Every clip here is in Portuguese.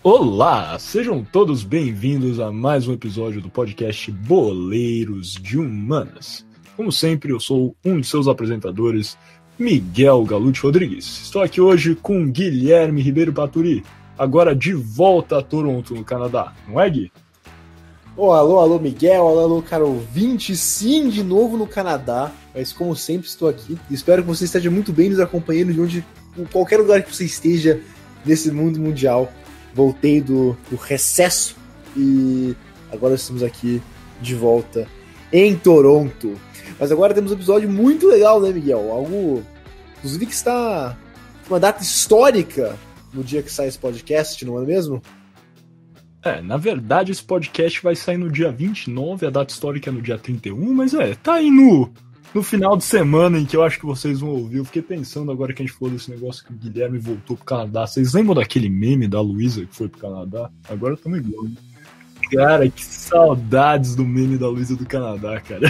Olá, sejam todos bem-vindos a mais um episódio do podcast Boleiros de Humanas. Como sempre, eu sou um de seus apresentadores, Miguel Galute Rodrigues. Estou aqui hoje com Guilherme Ribeiro Paturi, agora de volta a Toronto, no Canadá, não é, Gui? Oh, alô, Miguel, alô, caro ouvinte, sim, de novo no Canadá, mas como sempre estou aqui. Espero que você esteja muito bem nos acompanhando em qualquer lugar que você esteja nesse mundo mundial. Voltei do recesso e agora estamos aqui de volta em Toronto. Mas agora temos um episódio muito legal, né, Miguel? Algo, inclusive, que está uma data histórica no dia que sai esse podcast, não é mesmo? Na verdade esse podcast vai sair no dia 29, a data histórica é no dia 31, mas tá aí no final de semana em que eu acho que vocês vão ouvir. Eu fiquei pensando agora que a gente falou desse negócio que o Guilherme voltou pro Canadá. Vocês lembram daquele meme da Luísa que foi pro Canadá? Agora estamos igual, né? Cara, que saudades do meme da Luísa do Canadá, cara.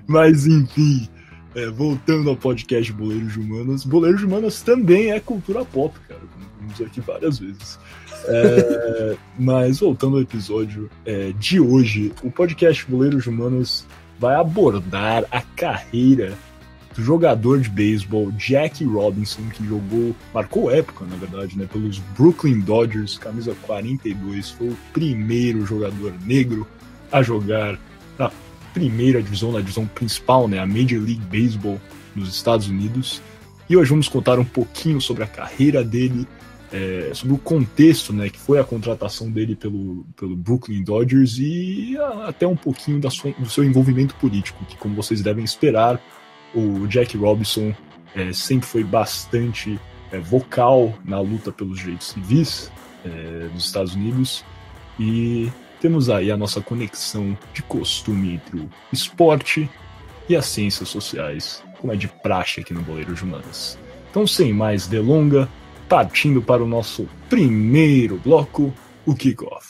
Mas enfim, voltando ao podcast Boleiros de Humanas. Boleiros de Humanas também é cultura pop, cara, como vimos aqui várias vezes. Mas voltando ao episódio de hoje, o podcast Boleiros de Humanas vai abordar a carreira do jogador de beisebol Jackie Robinson, que marcou época, na verdade, né, pelos Brooklyn Dodgers, camisa 42, foi o primeiro jogador negro a jogar na primeira divisão, na divisão principal, né, a Major League Baseball nos Estados Unidos. E hoje vamos contar um pouquinho sobre a carreira dele, sobre o contexto, né, que foi a contratação dele pelo Brooklyn Dodgers e até um pouquinho do seu envolvimento político, que, como vocês devem esperar, o Jackie Robinson sempre foi bastante vocal na luta pelos direitos civis dos Estados Unidos, e temos aí a nossa conexão de costume entre o esporte e as ciências sociais, como é de praxe aqui no Boleiros de Humanas. Então, sem mais delonga, partindo para o nosso primeiro bloco, o Kickoff.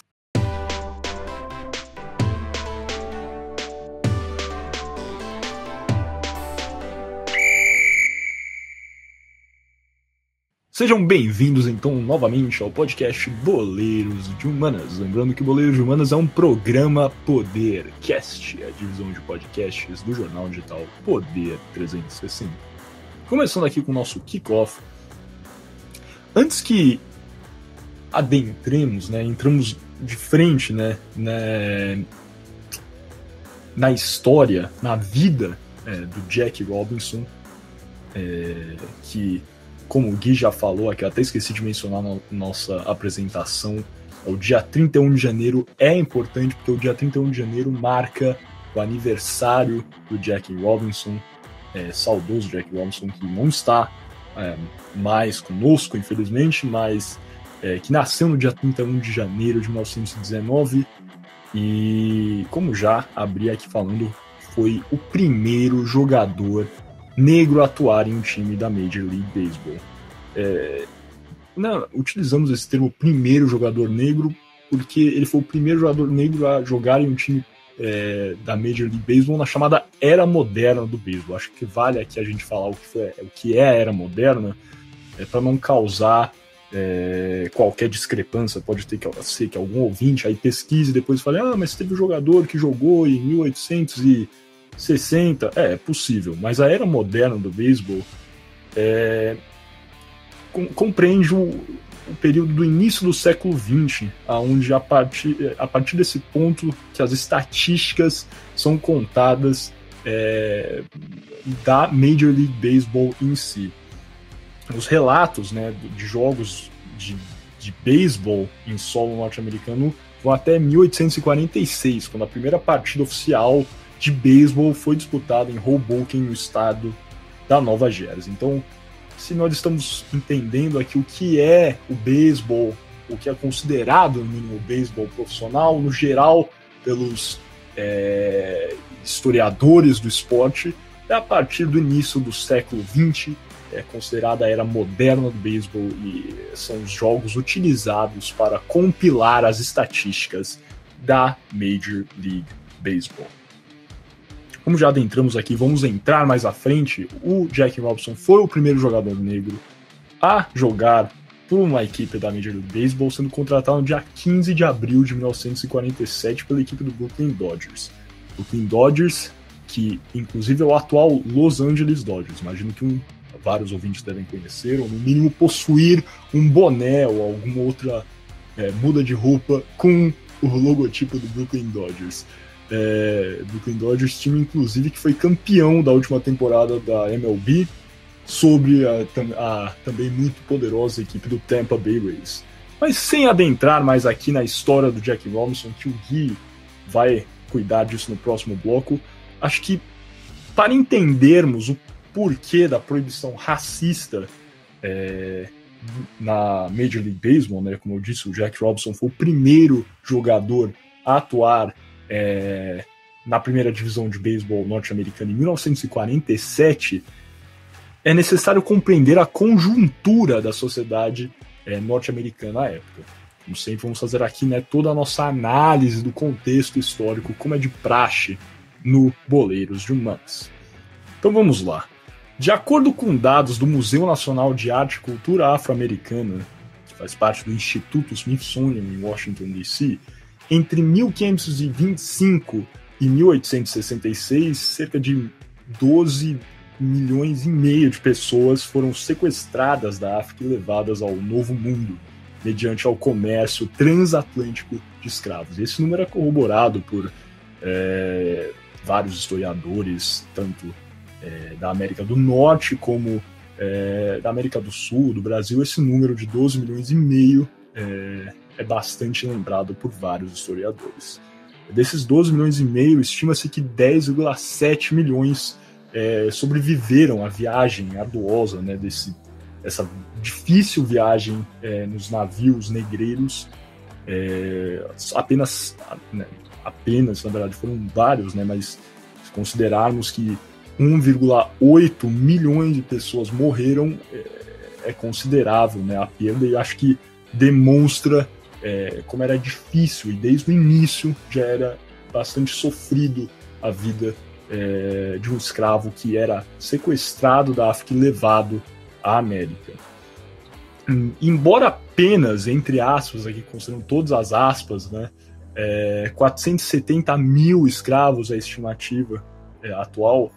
Sejam bem-vindos, então, novamente ao podcast Boleiros de Humanas. Lembrando que Boleiros de Humanas é um programa Podercast, a divisão de podcasts do jornal digital Poder 360. Começando aqui com o nosso Kickoff. Antes que adentremos, entramos de frente, na história, na vida do Jackie Robinson, que, como o Gui já falou aqui, eu até esqueci de mencionar na nossa apresentação, o dia 31 de janeiro é importante, porque o dia 31 de janeiro marca o aniversário do Jackie Robinson, saudoso Jackie Robinson, que não está mais conosco, infelizmente, mas que nasceu no dia 31 de janeiro de 1919 e, como já abri aqui falando, foi o primeiro jogador negro a atuar em um time da Major League Baseball. Utilizamos esse termo primeiro jogador negro porque ele foi o primeiro jogador negro a jogar em um time da Major League Baseball na chamada Era Moderna do Beisebol. Acho que vale aqui a gente falar o que é a Era Moderna, para não causar qualquer discrepância. Pode ser que algum ouvinte aí pesquise e depois fale, mas teve um jogador que jogou em 1860. É possível, mas a Era Moderna do Beisebol compreende o período do início do século XX, onde a partir desse ponto que as estatísticas são contadas da Major League Baseball em si. Os relatos, de jogos de beisebol em solo norte-americano vão até 1846, quando a primeira partida oficial de beisebol foi disputada em Hoboken, no estado da Nova Jersey. Então, se nós estamos entendendo aqui o que é o beisebol, o que é considerado no mínimo o beisebol profissional, no geral, pelos historiadores do esporte, a partir do início do século XX, é considerada a era moderna do beisebol e são os jogos utilizados para compilar as estatísticas da Major League Baseball. Como já adentramos aqui, vamos entrar mais à frente. O Jackie Robinson foi o primeiro jogador negro a jogar por uma equipe da Major League Baseball, sendo contratado no dia 15 de abril de 1947 pela equipe do Brooklyn Dodgers. Brooklyn Dodgers, que inclusive é o atual Los Angeles Dodgers. Imagino que vários ouvintes devem conhecer, ou no mínimo possuir um boné ou alguma outra muda de roupa com o logotipo do Brooklyn Dodgers. Brooklyn Dodgers, time inclusive que foi campeão da última temporada da MLB, sobre a também muito poderosa equipe do Tampa Bay Rays. Mas sem adentrar mais aqui na história do Jackie Robinson, que o Gui vai cuidar disso no próximo bloco, acho que para entendermos o porquê da proibição racista na Major League Baseball, né, como eu disse, o Jackie Robinson foi o primeiro jogador a atuar na primeira divisão de beisebol norte-americana em 1947, é necessário compreender a conjuntura da sociedade norte-americana à época. Como sempre, vamos fazer aqui, né, toda a nossa análise do contexto histórico, como é de praxe no Boleiros de Humanas. Então vamos lá. De acordo com dados do Museu Nacional de Arte e Cultura Afro-Americana, que faz parte do Instituto Smithsonian em Washington, D.C., entre 1525 e 1866, cerca de 12,5 milhões de pessoas foram sequestradas da África e levadas ao Novo Mundo, mediante ao comércio transatlântico de escravos. Esse número é corroborado por vários historiadores, tanto da América do Norte como da América do Sul, do Brasil. Esse número de 12,5 milhões é bastante lembrado por vários historiadores. Desses 12,5 milhões, estima-se que 10,7 milhões sobreviveram à viagem arduosa, né, essa difícil viagem nos navios negreiros. Apenas, na verdade, foram vários, né, mas se considerarmos que 1,8 milhões de pessoas morreram, é considerável, né, a perda, e acho que demonstra como era difícil, e desde o início já era bastante sofrido a vida de um escravo que era sequestrado da África e levado à América. Embora apenas, entre aspas, aqui considerando todas as aspas, né, 470 mil escravos é a estimativa atual,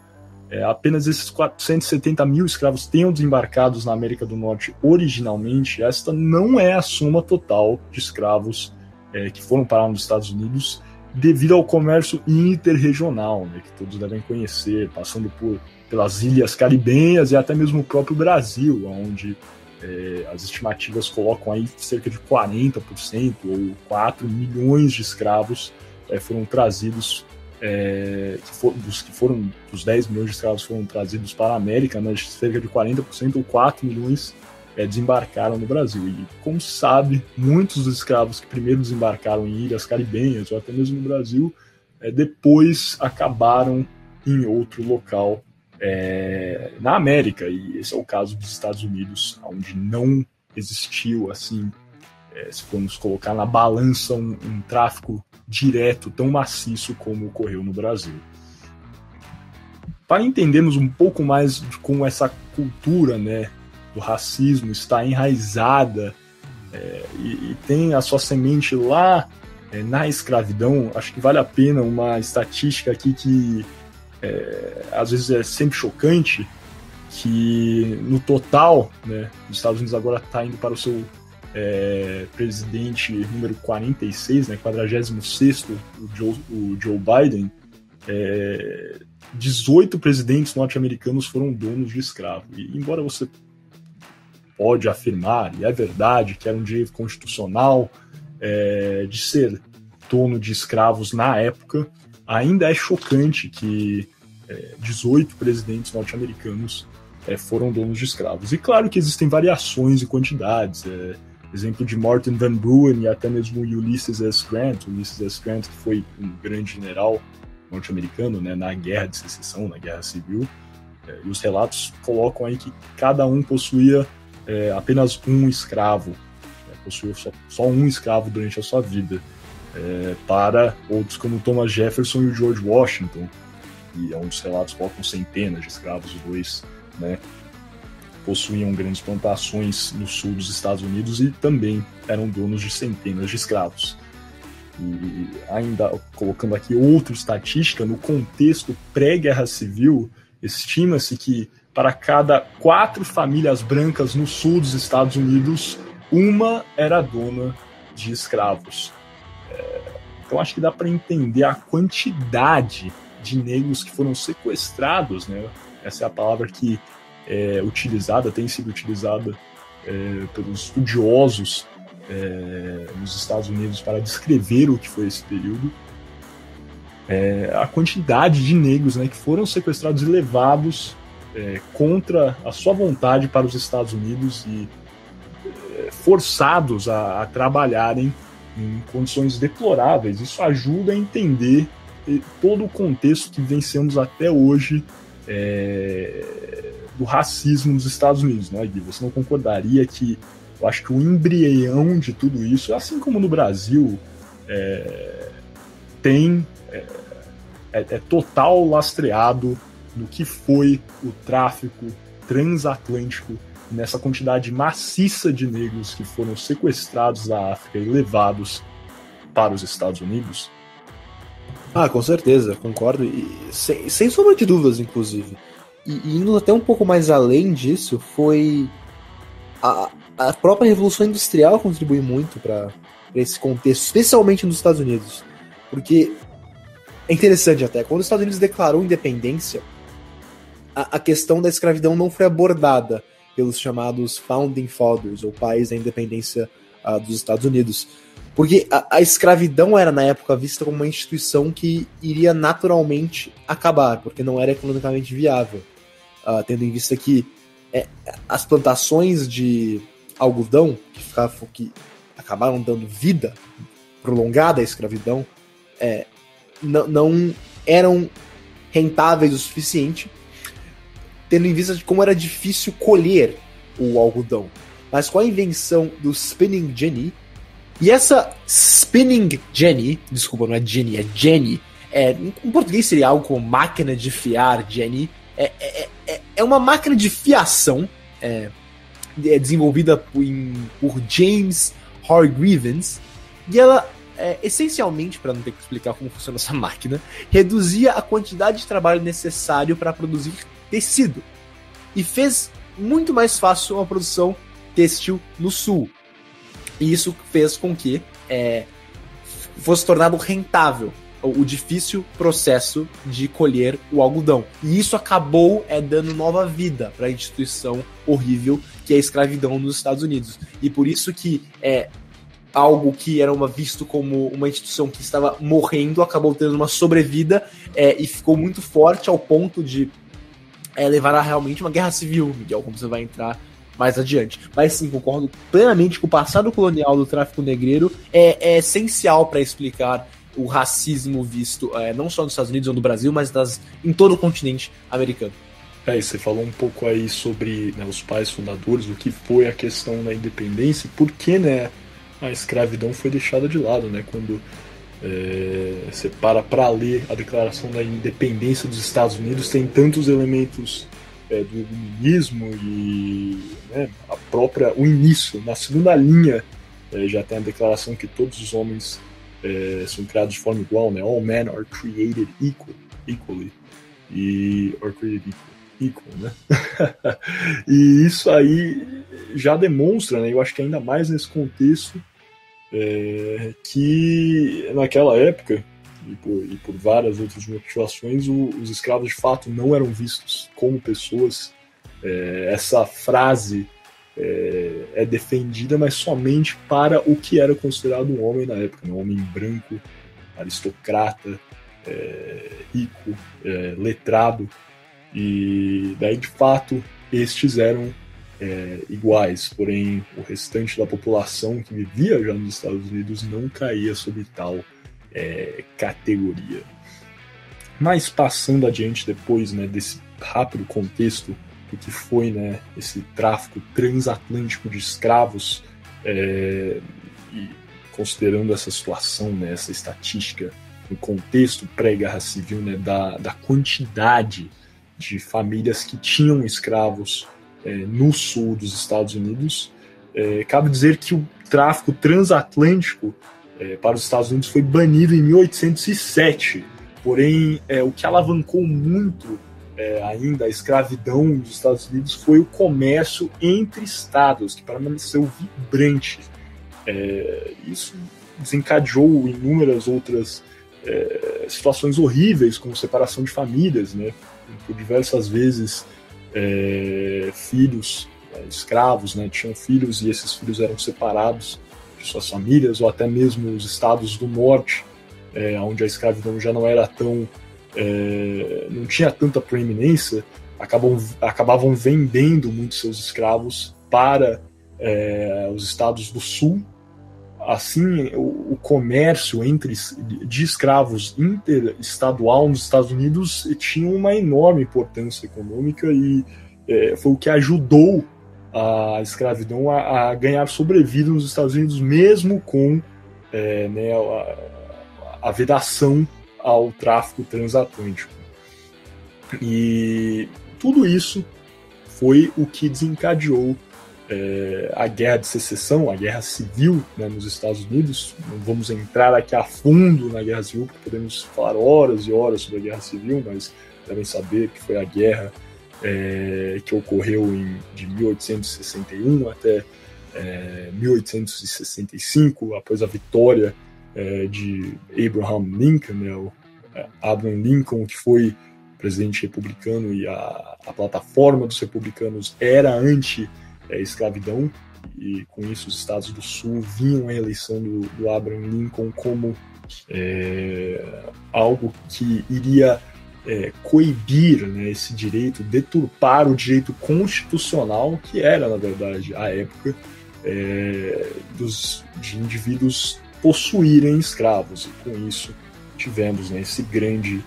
apenas esses 470 mil escravos tenham desembarcados na América do Norte originalmente. Esta não é a soma total de escravos que foram parar nos Estados Unidos devido ao comércio interregional, né, que todos devem conhecer, passando pelas ilhas caribenhas e até mesmo o próprio Brasil, onde as estimativas colocam aí cerca de 40% ou 4 milhões de escravos foram trazidos, dos 10 milhões de escravos foram trazidos para a América, né, cerca de 40% ou 4 milhões desembarcaram no Brasil. E, como se sabe, muitos dos escravos que primeiro desembarcaram em ilhas caribenhas ou até mesmo no Brasil, depois acabaram em outro local na América. E esse é o caso dos Estados Unidos, onde não existiu, assim, se formos colocar na balança, um tráfico direto tão maciço como ocorreu no Brasil. Para entendermos um pouco mais de como essa cultura, né, do racismo está enraizada e tem a sua semente lá na escravidão, acho que vale a pena uma estatística aqui que às vezes é sempre chocante, que no total, né, os Estados Unidos agora está indo para o seu presidente número 46, né, 46º, o Joe Biden. 18 presidentes norte-americanos foram donos de escravo. E embora você pode afirmar, e é verdade, que era um direito constitucional de ser dono de escravos na época, ainda é chocante que 18 presidentes norte-americanos foram donos de escravos. E claro que existem variações e quantidades. Exemplo de Morton Van Buren e até mesmo Ulysses S. Grant. Ulysses S. Grant, que foi um grande general norte-americano, né, na Guerra de Secessão, na Guerra Civil. E os relatos colocam aí que cada um possuía apenas um escravo, possuía só um escravo durante a sua vida, para outros como Thomas Jefferson e o George Washington, e onde os relatos colocam centenas de escravos, os dois, né, possuíam grandes plantações no sul dos Estados Unidos e também eram donos de centenas de escravos. E ainda colocando aqui outra estatística, no contexto pré-guerra civil, estima-se que para cada 4 famílias brancas no sul dos Estados Unidos, uma era dona de escravos. Então acho que dá para entender a quantidade de negros que foram sequestrados, né? Essa é a palavra que é utilizada, tem sido utilizada pelos estudiosos nos Estados Unidos para descrever o que foi esse período. A quantidade de negros, né, que foram sequestrados e levados contra a sua vontade para os Estados Unidos e forçados a trabalharem em condições deploráveis. Isso ajuda a entender todo o contexto que vencemos até hoje do racismo nos Estados Unidos, né, Gui? Você não concordaria que eu acho que o embrião de tudo isso, assim como no Brasil, é total lastreado no que foi o tráfico transatlântico, nessa quantidade maciça de negros que foram sequestrados da África e levados para os Estados Unidos? Ah, com certeza, concordo, e sem sombra de dúvidas, inclusive. E indo até um pouco mais além disso, foi a própria Revolução Industrial contribui muito para esse contexto, especialmente nos Estados Unidos. Porque é interessante até, quando os Estados Unidos declarou independência, a questão da escravidão não foi abordada pelos chamados Founding Fathers, ou pais da independência dos Estados Unidos. Porque a escravidão era, na época, vista como uma instituição que iria naturalmente acabar, porque não era economicamente viável. Tendo em vista que as plantações de algodão, que acabaram dando vida prolongada à escravidão, não eram rentáveis o suficiente, tendo em vista de como era difícil colher o algodão. Mas com a invenção do spinning jenny, e essa spinning jenny, desculpa, não é Jenny, é Jenny, em português seria algo como máquina de fiar Jenny, é uma máquina de fiação desenvolvida por James Hargreaves, e ela, essencialmente, para não ter que explicar como funciona essa máquina, reduzia a quantidade de trabalho necessário para produzir tecido, e fez muito mais fácil uma produção têxtil no sul. E isso fez com que fosse tornado rentável o difícil processo de colher o algodão. E isso acabou dando nova vida para a instituição horrível que é a escravidão nos Estados Unidos. E por isso que algo que era visto como uma instituição que estava morrendo acabou tendo uma sobrevida e ficou muito forte ao ponto de levar a realmente uma guerra civil, Miguel, como você vai entrar mais adiante. Mas sim, concordo plenamente que o passado colonial do tráfico negreiro é essencial para explicar o racismo visto não só nos Estados Unidos ou no Brasil, mas em todo o continente americano. E você falou um pouco aí sobre, né, os pais fundadores, o que foi a questão da independência e por que, né, a escravidão foi deixada de lado, né, quando você para ler a Declaração da Independência dos Estados Unidos, tem tantos elementos do iluminismo e, né, o início, na segunda linha já tem a declaração que todos os homens são criados de forma igual, né? All men are created equally, or created equal, né? E isso aí já demonstra, né, eu acho que ainda mais nesse contexto, que naquela época, e por várias outras motivações, os escravos de fato não eram vistos como pessoas. Essa frase é defendida, mas somente para o que era considerado um homem na época, né? Um homem branco, aristocrata, rico, letrado, e daí de fato estes eram iguais, porém o restante da população que vivia já nos Estados Unidos não caía sob tal categoria. Mas passando adiante depois, né, desse rápido contexto do que foi, né, esse tráfico transatlântico de escravos, e considerando essa situação, né, essa estatística no contexto pré-guerra civil, né, da quantidade de famílias que tinham escravos no sul dos Estados Unidos. Cabe dizer que o tráfico transatlântico para os Estados Unidos foi banido em 1807, porém o que alavancou muito ainda a escravidão dos Estados Unidos foi o comércio entre estados, que permaneceu vibrante. Isso desencadeou inúmeras outras situações horríveis, como separação de famílias, né? Por diversas vezes filhos escravos, né, tinham filhos e esses filhos eram separados de suas famílias, ou até mesmo os estados do norte, onde a escravidão já não era tão não tinha tanta proeminência, acabavam vendendo muitos seus escravos para os estados do sul. Assim, o comércio de escravos interestadual nos Estados Unidos tinha uma enorme importância econômica e foi o que ajudou a escravidão a ganhar sobrevida nos Estados Unidos, mesmo com a vedação ao tráfico transatlântico. E tudo isso foi o que desencadeou a Guerra de Secessão, a Guerra Civil, né, nos Estados Unidos. Não vamos entrar aqui a fundo na Guerra Civil, porque podemos falar horas e horas sobre a Guerra Civil, mas devem saber que foi a guerra que ocorreu de 1861 até 1865, após a vitória de Abraham Lincoln, né, Abraham Lincoln, que foi presidente republicano, e a plataforma dos republicanos era anti-escravidão, e com isso os estados do sul viam a eleição do Abraham Lincoln como algo que iria coibir, né, esse direito, deturpar o direito constitucional, que era, na verdade, à época, de indivíduos possuírem escravos. E com isso tivemos, né, esse grande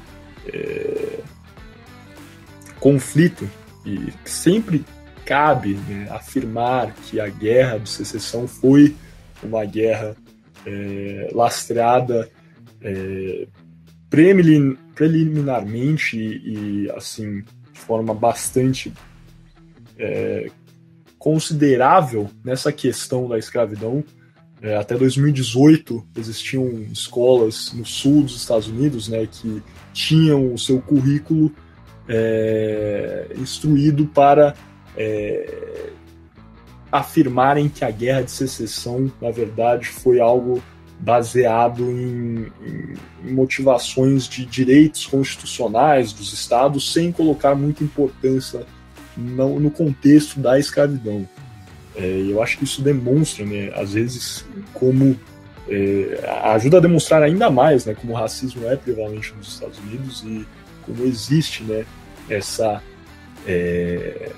conflito, e sempre cabe, né, afirmar que a Guerra de Secessão foi uma guerra lastreada preliminarmente e assim, de forma bastante considerável nessa questão da escravidão. Até 2018 existiam escolas no sul dos Estados Unidos, né, que tinham o seu currículo instruído para afirmarem que a Guerra de Secessão, na verdade, foi algo baseado em motivações de direitos constitucionais dos estados, sem colocar muita importância no contexto da escravidão. Eu acho que isso demonstra, né, às vezes, como ajuda a demonstrar ainda mais, né, como o racismo é prevalente nos Estados Unidos e como existe, né, essa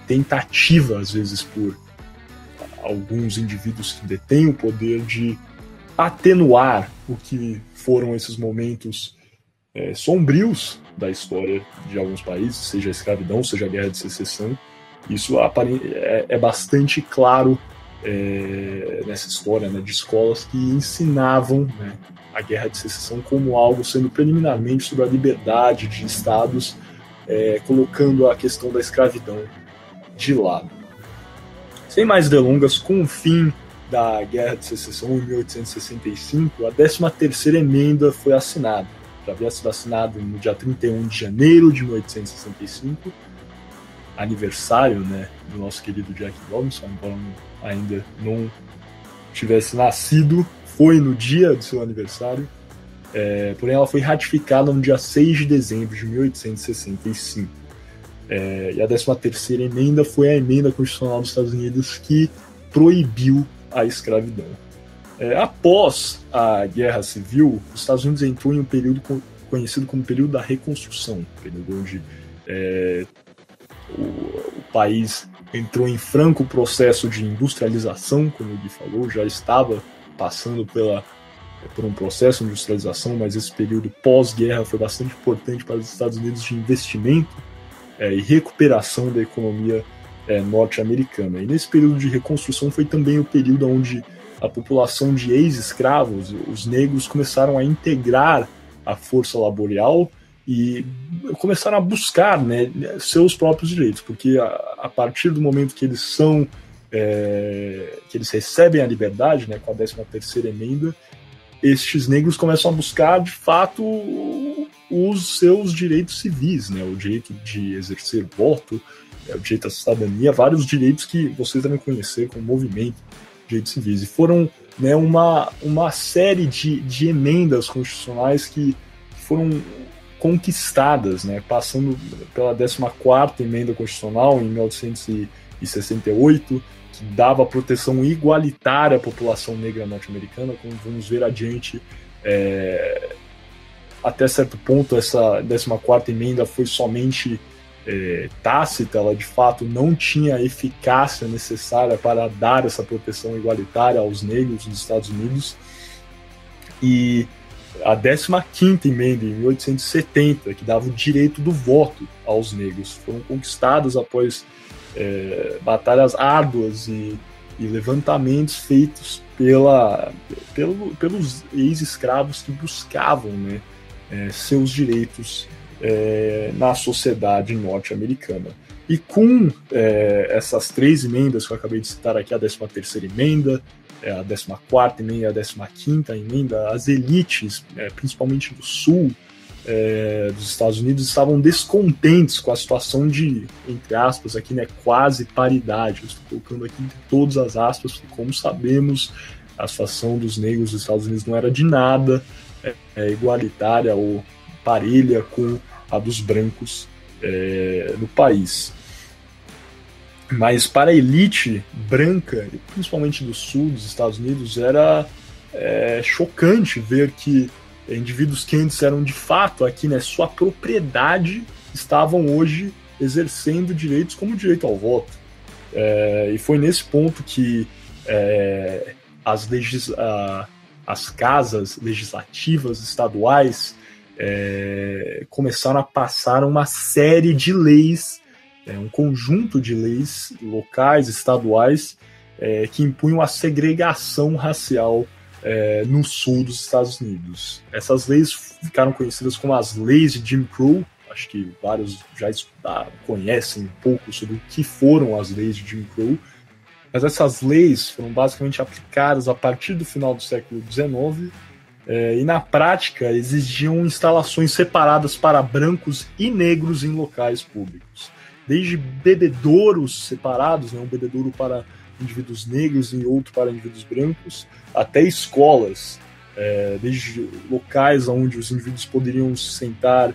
tentativa, às vezes, por alguns indivíduos que detêm o poder de atenuar o que foram esses momentos sombrios da história de alguns países, seja a escravidão, seja a Guerra de Secessão. Isso é bastante claro nessa história, né, de escolas que ensinavam, né, a Guerra de Secessão como algo sendo preliminarmente sobre a liberdade de estados, colocando a questão da escravidão de lado. Sem mais delongas, com o fim da Guerra de Secessão em 1865, a 13ª emenda foi assinada. Já havia sido assinado no dia 31 de janeiro de 1865, aniversário, né, do nosso querido Jack Robinson, embora ainda não tivesse nascido, foi no dia do seu aniversário, porém ela foi ratificada no dia 6 de dezembro de 1865. E a 13ª emenda foi a emenda constitucional dos Estados Unidos que proibiu a escravidão. Após a Guerra Civil, os Estados Unidos entrou em um período conhecido como período da reconstrução, período onde o país entrou em franco processo de industrialização, como o Gui falou, já estava passando por um processo de industrialização, mas esse período pós-guerra foi bastante importante para os Estados Unidos de investimento e recuperação da economia norte-americana. E nesse período de reconstrução foi também o período onde a população de ex-escravos, os negros, começaram a integrar a força laboral e começaram a buscar, né, seus próprios direitos, porque a partir do momento que eles são que eles recebem a liberdade, né, com a 13ª emenda, estes negros começam a buscar, de fato, os seus direitos civis, né, o direito de exercer voto, o direito à cidadania, vários direitos que vocês devem conhecer como movimento de direitos civis. E foram, né, uma série de emendas constitucionais que foram conquistadas, né, passando pela 14ª emenda constitucional em 1968, que dava proteção igualitária à população negra norte-americana, como vamos ver adiante. Até certo ponto, essa 14ª emenda foi somente tácita, ela de fato não tinha a eficácia necessária para dar essa proteção igualitária aos negros nos Estados Unidos. E a 15ª emenda, em 1870, que dava o direito do voto aos negros, foram conquistadas após batalhas árduas e levantamentos feitos pelos ex-escravos que buscavam, né, seus direitos na sociedade norte-americana. E com essas 3 emendas que eu acabei de citar aqui, a 13ª emenda, a 14ª emenda e a 15ª emenda, as elites, principalmente do sul dos Estados Unidos, estavam descontentes com a situação de, entre aspas, aqui, né, quase paridade. Eu estou colocando aqui entre todas as aspas, porque, como sabemos, a situação dos negros dos Estados Unidos não era de nada igualitária ou parelha com a dos brancos no país. Mas para a elite branca, principalmente do sul dos Estados Unidos, era chocante ver que indivíduos que antes eram de fato aqui, né, sua propriedade, estavam hoje exercendo direitos como o direito ao voto. E foi nesse ponto que as casas legislativas estaduais começaram a passar uma série de leis, um conjunto de leis locais, estaduais, que impunham a segregação racial no sul dos Estados Unidos. Essas leis ficaram conhecidas como as leis de Jim Crow. Acho que vários já conhecem um pouco sobre o que foram as leis de Jim Crow, mas essas leis foram basicamente aplicadas a partir do final do século XIX e, na prática, exigiam instalações separadas para brancos e negros em locais públicos. Desde bebedouros separados, né, um bebedouro para indivíduos negros e outro para indivíduos brancos, até escolas, desde locais onde os indivíduos poderiam se sentar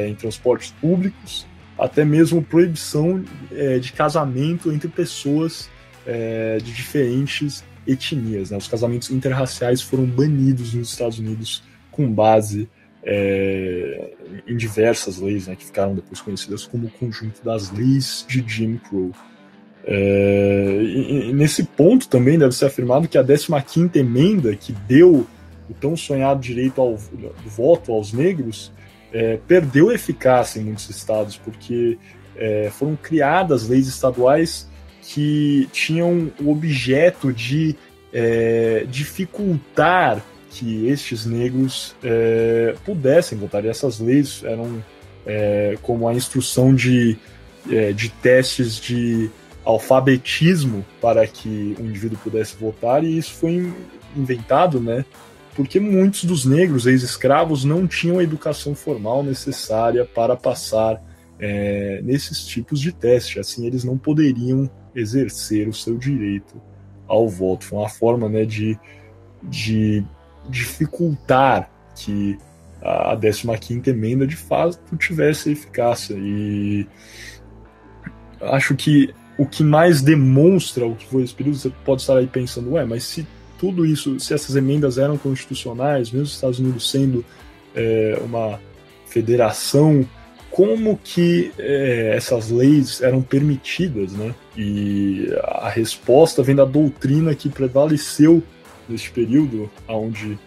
em transportes públicos, até mesmo proibição de casamento entre pessoas de diferentes etnias, né? Os casamentos interraciais foram banidos nos Estados Unidos com base em diversas leis, né, que ficaram depois conhecidas como o conjunto das leis de Jim Crow. E nesse ponto também deve ser afirmado que a 15ª emenda, que deu o tão sonhado direito ao voto aos negros, perdeu eficácia em muitos estados, porque foram criadas leis estaduais que tinham o objeto de dificultar que estes negros pudessem votar. E essas leis eram como a instrução de testes de alfabetismo para que o indivíduo pudesse votar, e isso foi inventado, né, porque muitos dos negros ex-escravos não tinham a educação formal necessária para passar nesses tipos de teste. Assim, eles não poderiam exercer o seu direito ao voto. Foi uma forma, né, de dificultar que a 15ª emenda de fato tivesse eficácia. E acho que o que mais demonstra o que foi esse período, você pode estar aí pensando, mas se tudo isso, se essas emendas eram constitucionais, mesmo os Estados Unidos sendo uma federação, como que essas leis eram permitidas, né? E a resposta vem da doutrina que prevaleceu neste período, onde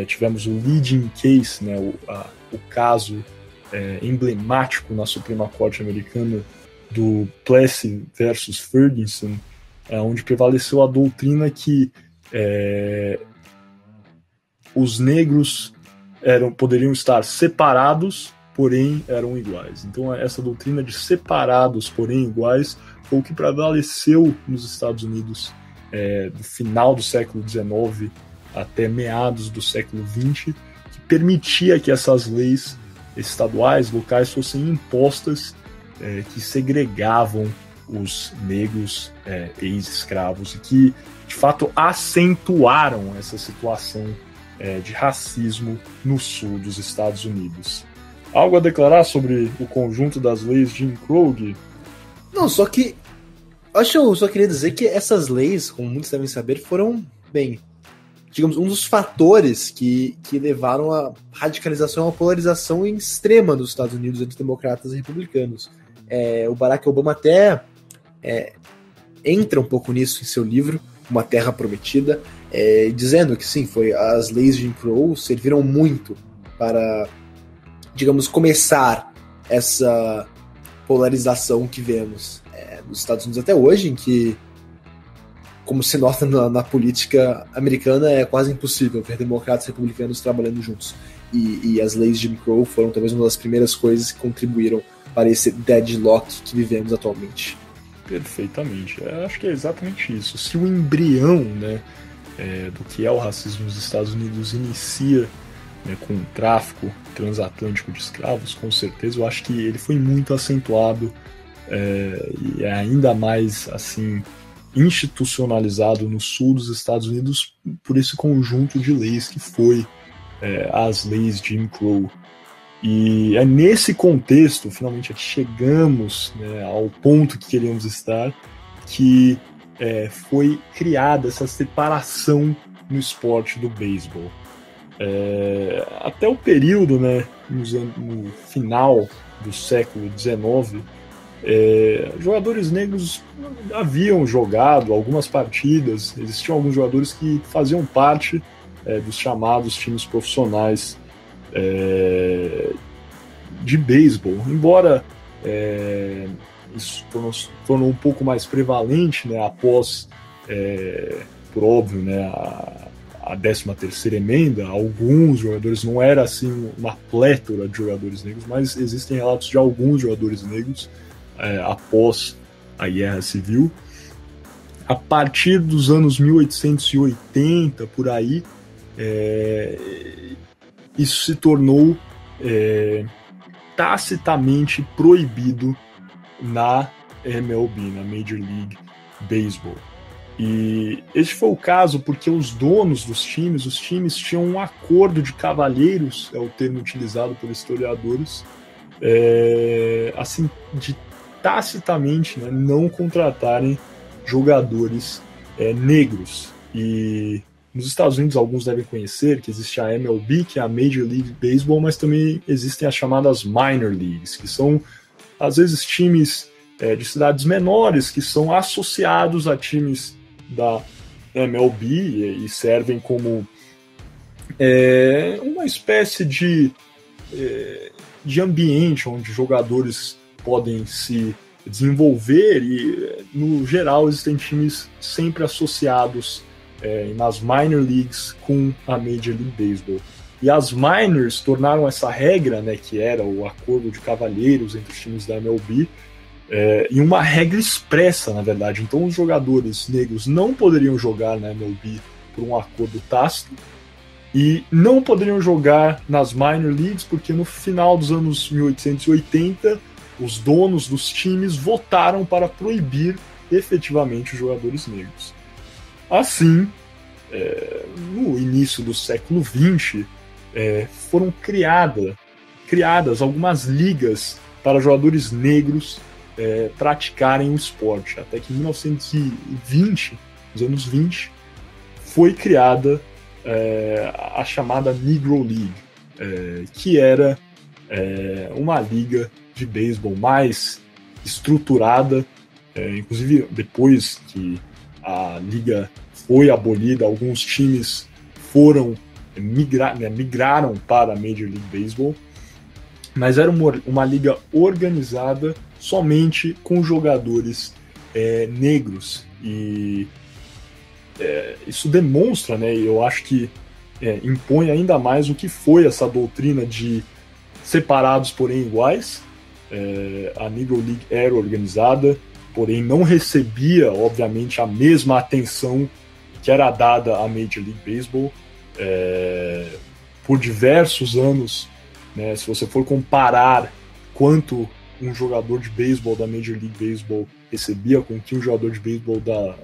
tivemos o leading case, né, o caso emblemático na Suprema Corte americana do Plessy versus Ferguson, onde prevaleceu a doutrina que os negros poderiam estar separados porém eram iguais. Então essa doutrina de separados, porém iguais, foi o que prevaleceu nos Estados Unidos do final do século XIX até meados do século XX, que permitia que essas leis estaduais, locais, fossem impostas, que segregavam os negros ex-escravos e que, de fato, acentuaram essa situação de racismo no sul dos Estados Unidos. Algo a declarar sobre o conjunto das leis de Jim Crow? Não, só que acho que eu só queria dizer que essas leis, como muitos devem saber, foram, bem, digamos, um dos fatores que levaram à radicalização, à polarização extrema dos Estados Unidos entre democratas e republicanos. O Barack Obama até entra um pouco nisso em seu livro, Uma Terra Prometida, dizendo que sim, as leis de Jim Crow serviram muito para, digamos, começar essa polarização que vemos nos Estados Unidos até hoje, em que, como se nota na política americana, é quase impossível ver democratas e republicanos trabalhando juntos. E as leis de Jim Crow foram talvez uma das primeiras coisas que contribuíram para esse deadlock que vivemos atualmente. Perfeitamente. Acho que é exatamente isso. Se o embrião, né, do que é o racismo nos Estados Unidos inicia, né, com o tráfico transatlântico de escravos, com certeza, eu acho que ele foi muito acentuado e é ainda mais assim institucionalizado no sul dos Estados Unidos por esse conjunto de leis que foi as leis de Jim Crow. E é nesse contexto, finalmente, que chegamos, né, ao ponto que queríamos estar, que foi criada essa separação no esporte do beisebol. Até o período, né, no final do século XIX, jogadores negros haviam jogado algumas partidas, existiam alguns jogadores que faziam parte dos chamados times profissionais de beisebol, embora isso tornou um pouco mais prevalente, né, após, por óbvio, né, a 13ª emenda. Alguns jogadores, não era assim uma plétora de jogadores negros, mas existem relatos de alguns jogadores negros após a Guerra Civil. A partir dos anos 1880, por aí, isso se tornou tacitamente proibido na MLB, na Major League Baseball. E esse foi o caso porque os donos dos times, os times tinham um acordo de cavalheiros, é o termo utilizado por historiadores, assim, de tacitamente, né, não contratarem jogadores negros. E nos Estados Unidos, alguns devem conhecer que existe a MLB, que é a Major League Baseball, mas também existem as chamadas Minor Leagues, que são, às vezes, times de cidades menores que são associados a times da MLB e servem como uma espécie de ambiente onde jogadores podem se desenvolver e, no geral, existem times sempre associados nas minor leagues com a Major League Baseball. E as minors tornaram essa regra, né, que era o acordo de cavalheiros entre os times da MLB, em uma regra expressa, na verdade. Então os jogadores negros não poderiam jogar na MLB por um acordo tácito e não poderiam jogar nas minor leagues porque no final dos anos 1880 os donos dos times votaram para proibir efetivamente os jogadores negros. Assim, no início do século XX, foram criadas algumas ligas para jogadores negros praticarem o esporte. Até que em 1920, nos anos 20, foi criada a chamada Negro League, que era uma liga de beisebol mais estruturada. Inclusive, depois que a liga foi abolida, alguns times migraram para a Major League Baseball, mas era uma liga organizada somente com jogadores negros. E isso demonstra, né, e eu acho que impõe ainda mais o que foi essa doutrina de separados, porém iguais. A Negro League era organizada, porém não recebia, obviamente, a mesma atenção que era dada à Major League Baseball. Por diversos anos, né, se você for comparar quanto um jogador de beisebol da Major League Baseball recebia com o que um jogador de beisebol da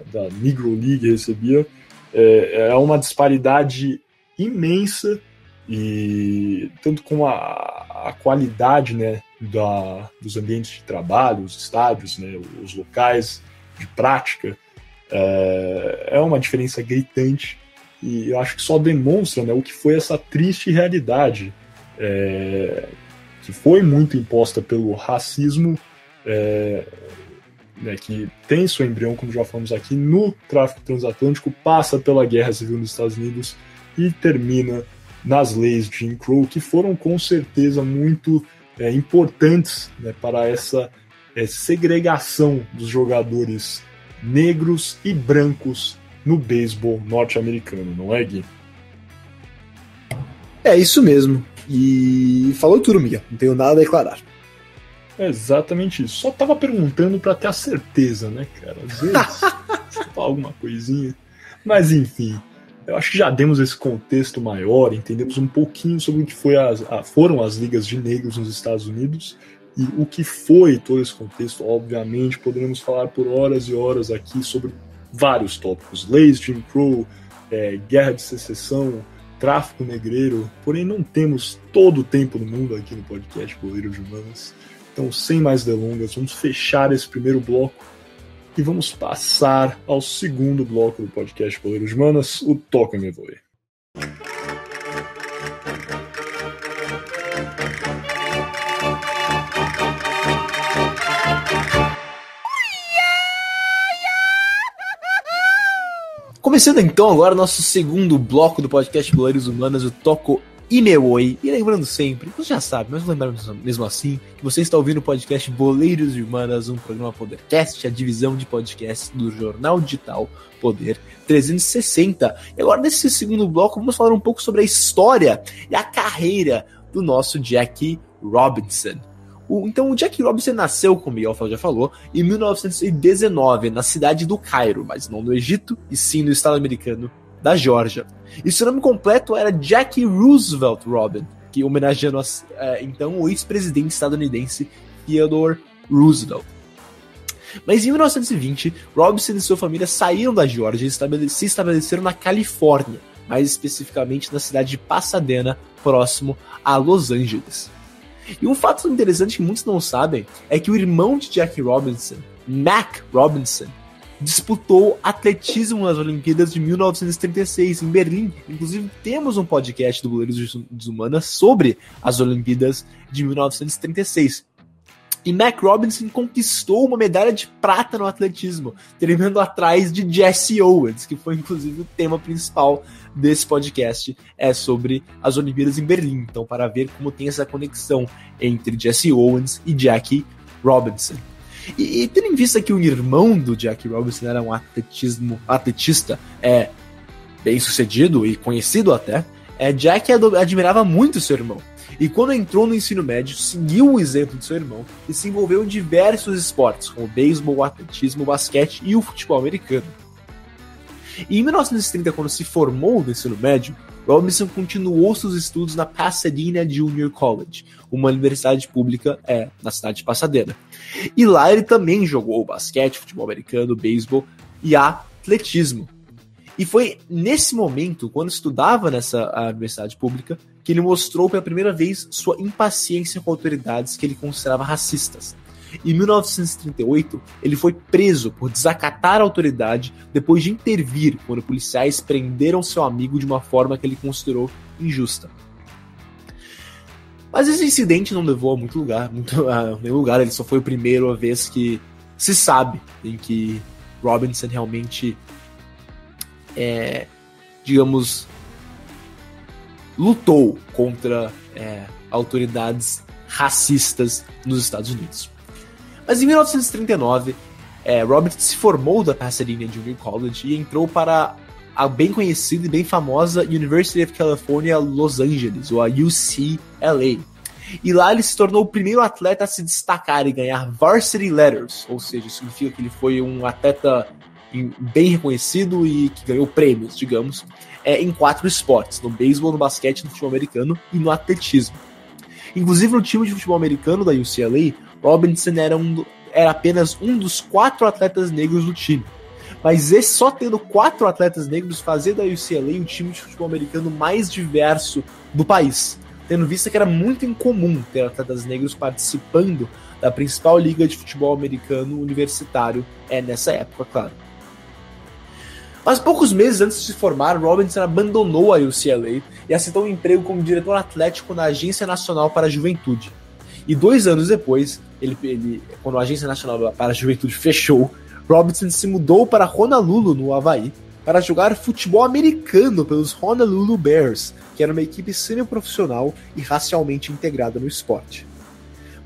Negro League recebia, é uma disparidade imensa, e tanto com a qualidade, né, dos ambientes de trabalho, os estádios, né, os locais de prática, é uma diferença gritante, e eu acho que só demonstra, né, o que foi essa triste realidade, que foi muito imposta pelo racismo, né, que tem seu embrião, como já falamos aqui, no tráfico transatlântico, passa pela Guerra Civil nos Estados Unidos e termina nas leis de Jim Crow, que foram com certeza muito importantes, né, para essa segregação dos jogadores negros e brancos no beisebol norte-americano, não é, Gui? É isso mesmo. E falou tudo, Miguel. Não tenho nada a declarar. É exatamente isso. Só tava perguntando para ter a certeza, né, cara? Às vezes alguma coisinha. Mas enfim, eu acho que já demos esse contexto maior, entendemos um pouquinho sobre o que foram as ligas de negros nos Estados Unidos e o que foi todo esse contexto. Obviamente, poderemos falar por horas e horas aqui sobre vários tópicos. Leis de Jim Crow, guerra de secessão, tráfico negreiro, porém não temos todo o tempo do mundo aqui no podcast Goleiros de Humanas. Então, sem mais delongas, vamos fechar esse primeiro bloco e vamos passar ao segundo bloco do podcast Goleiros de Humanas, o Toca Me Voe. Começando então agora nosso segundo bloco do podcast Goleiros Humanas, o Toco Imewoi. E lembrando sempre, você já sabe, mas lembrando mesmo assim, que você está ouvindo o podcast Boleiros de Humanas, um programa Podercast, a divisão de podcasts do jornal digital Poder 360. E agora, nesse segundo bloco, vamos falar um pouco sobre a história e a carreira do nosso Jackie Robinson. Então, o Jackie Robinson nasceu, como o Miguel já falou, em 1919, na cidade do Cairo, mas não no Egito, e sim no estado americano da Geórgia. E seu nome completo era Jackie Roosevelt Robin, que homenageando então o ex-presidente estadunidense Theodore Roosevelt. Mas em 1920, Robinson e sua família saíram da Geórgia e se estabeleceram na Califórnia, mais especificamente na cidade de Pasadena, próximo a Los Angeles. E um fato interessante que muitos não sabem é que o irmão de Jackie Robinson, Mac Robinson, disputou atletismo nas Olimpíadas de 1936 em Berlim. Inclusive, temos um podcast do Goleiros de Humanas sobre as Olimpíadas de 1936. E Mac Robinson conquistou uma medalha de prata no atletismo, terminando atrás de Jesse Owens, que foi inclusive o tema principal desse podcast, sobre as Olimpíadas em Berlim. Então, para ver como tem essa conexão entre Jesse Owens e Jackie Robinson. E tendo em vista que o irmão do Jackie Robinson era um atletista bem sucedido e conhecido até, Jackie admirava muito seu irmão. E quando entrou no ensino médio, seguiu o exemplo de seu irmão e se envolveu em diversos esportes, como o beisebol, o atletismo, o basquete e o futebol americano. E em 1930, quando se formou no ensino médio, Robinson continuou seus estudos na Pasadena Junior College, uma universidade pública na cidade de Pasadena. E lá ele também jogou basquete, futebol americano, beisebol e atletismo. E foi nesse momento, quando estudava nessa universidade pública, que ele mostrou pela primeira vez sua impaciência com autoridades que ele considerava racistas. Em 1938, ele foi preso por desacatar a autoridade depois de intervir quando policiais prenderam seu amigo de uma forma que ele considerou injusta. Mas esse incidente não levou a nenhum lugar, ele só foi a primeira vez que se sabe em que Robinson realmente, lutou contra autoridades racistas nos Estados Unidos. Mas em 1939, Robinson se formou da Pasadena Junior College e entrou para a bem conhecida e bem famosa University of California, Los Angeles, ou a UCLA. E lá ele se tornou o primeiro atleta a se destacar e ganhar varsity letters, ou seja, significa que ele foi um atleta bem reconhecido e que ganhou prêmios, digamos, em 4 esportes: no beisebol, no basquete, no futebol americano e no atletismo. Inclusive no time de futebol americano da UCLA, Robinson era apenas um dos 4 atletas negros do time. Mas só tendo 4 atletas negros fazia da UCLA o time de futebol americano mais diverso do país, tendo visto que era muito incomum ter atletas negros participando da principal liga de futebol americano universitário nessa época, claro. Mas poucos meses antes de se formar, Robinson abandonou a UCLA e aceitou um emprego como diretor atlético na Agência Nacional para a Juventude. E 2 anos depois, quando a Agência Nacional para a Juventude fechou, Robinson se mudou para Honolulu, no Havaí, para jogar futebol americano pelos Honolulu Bears, que era uma equipe semi-profissional e racialmente integrada no esporte.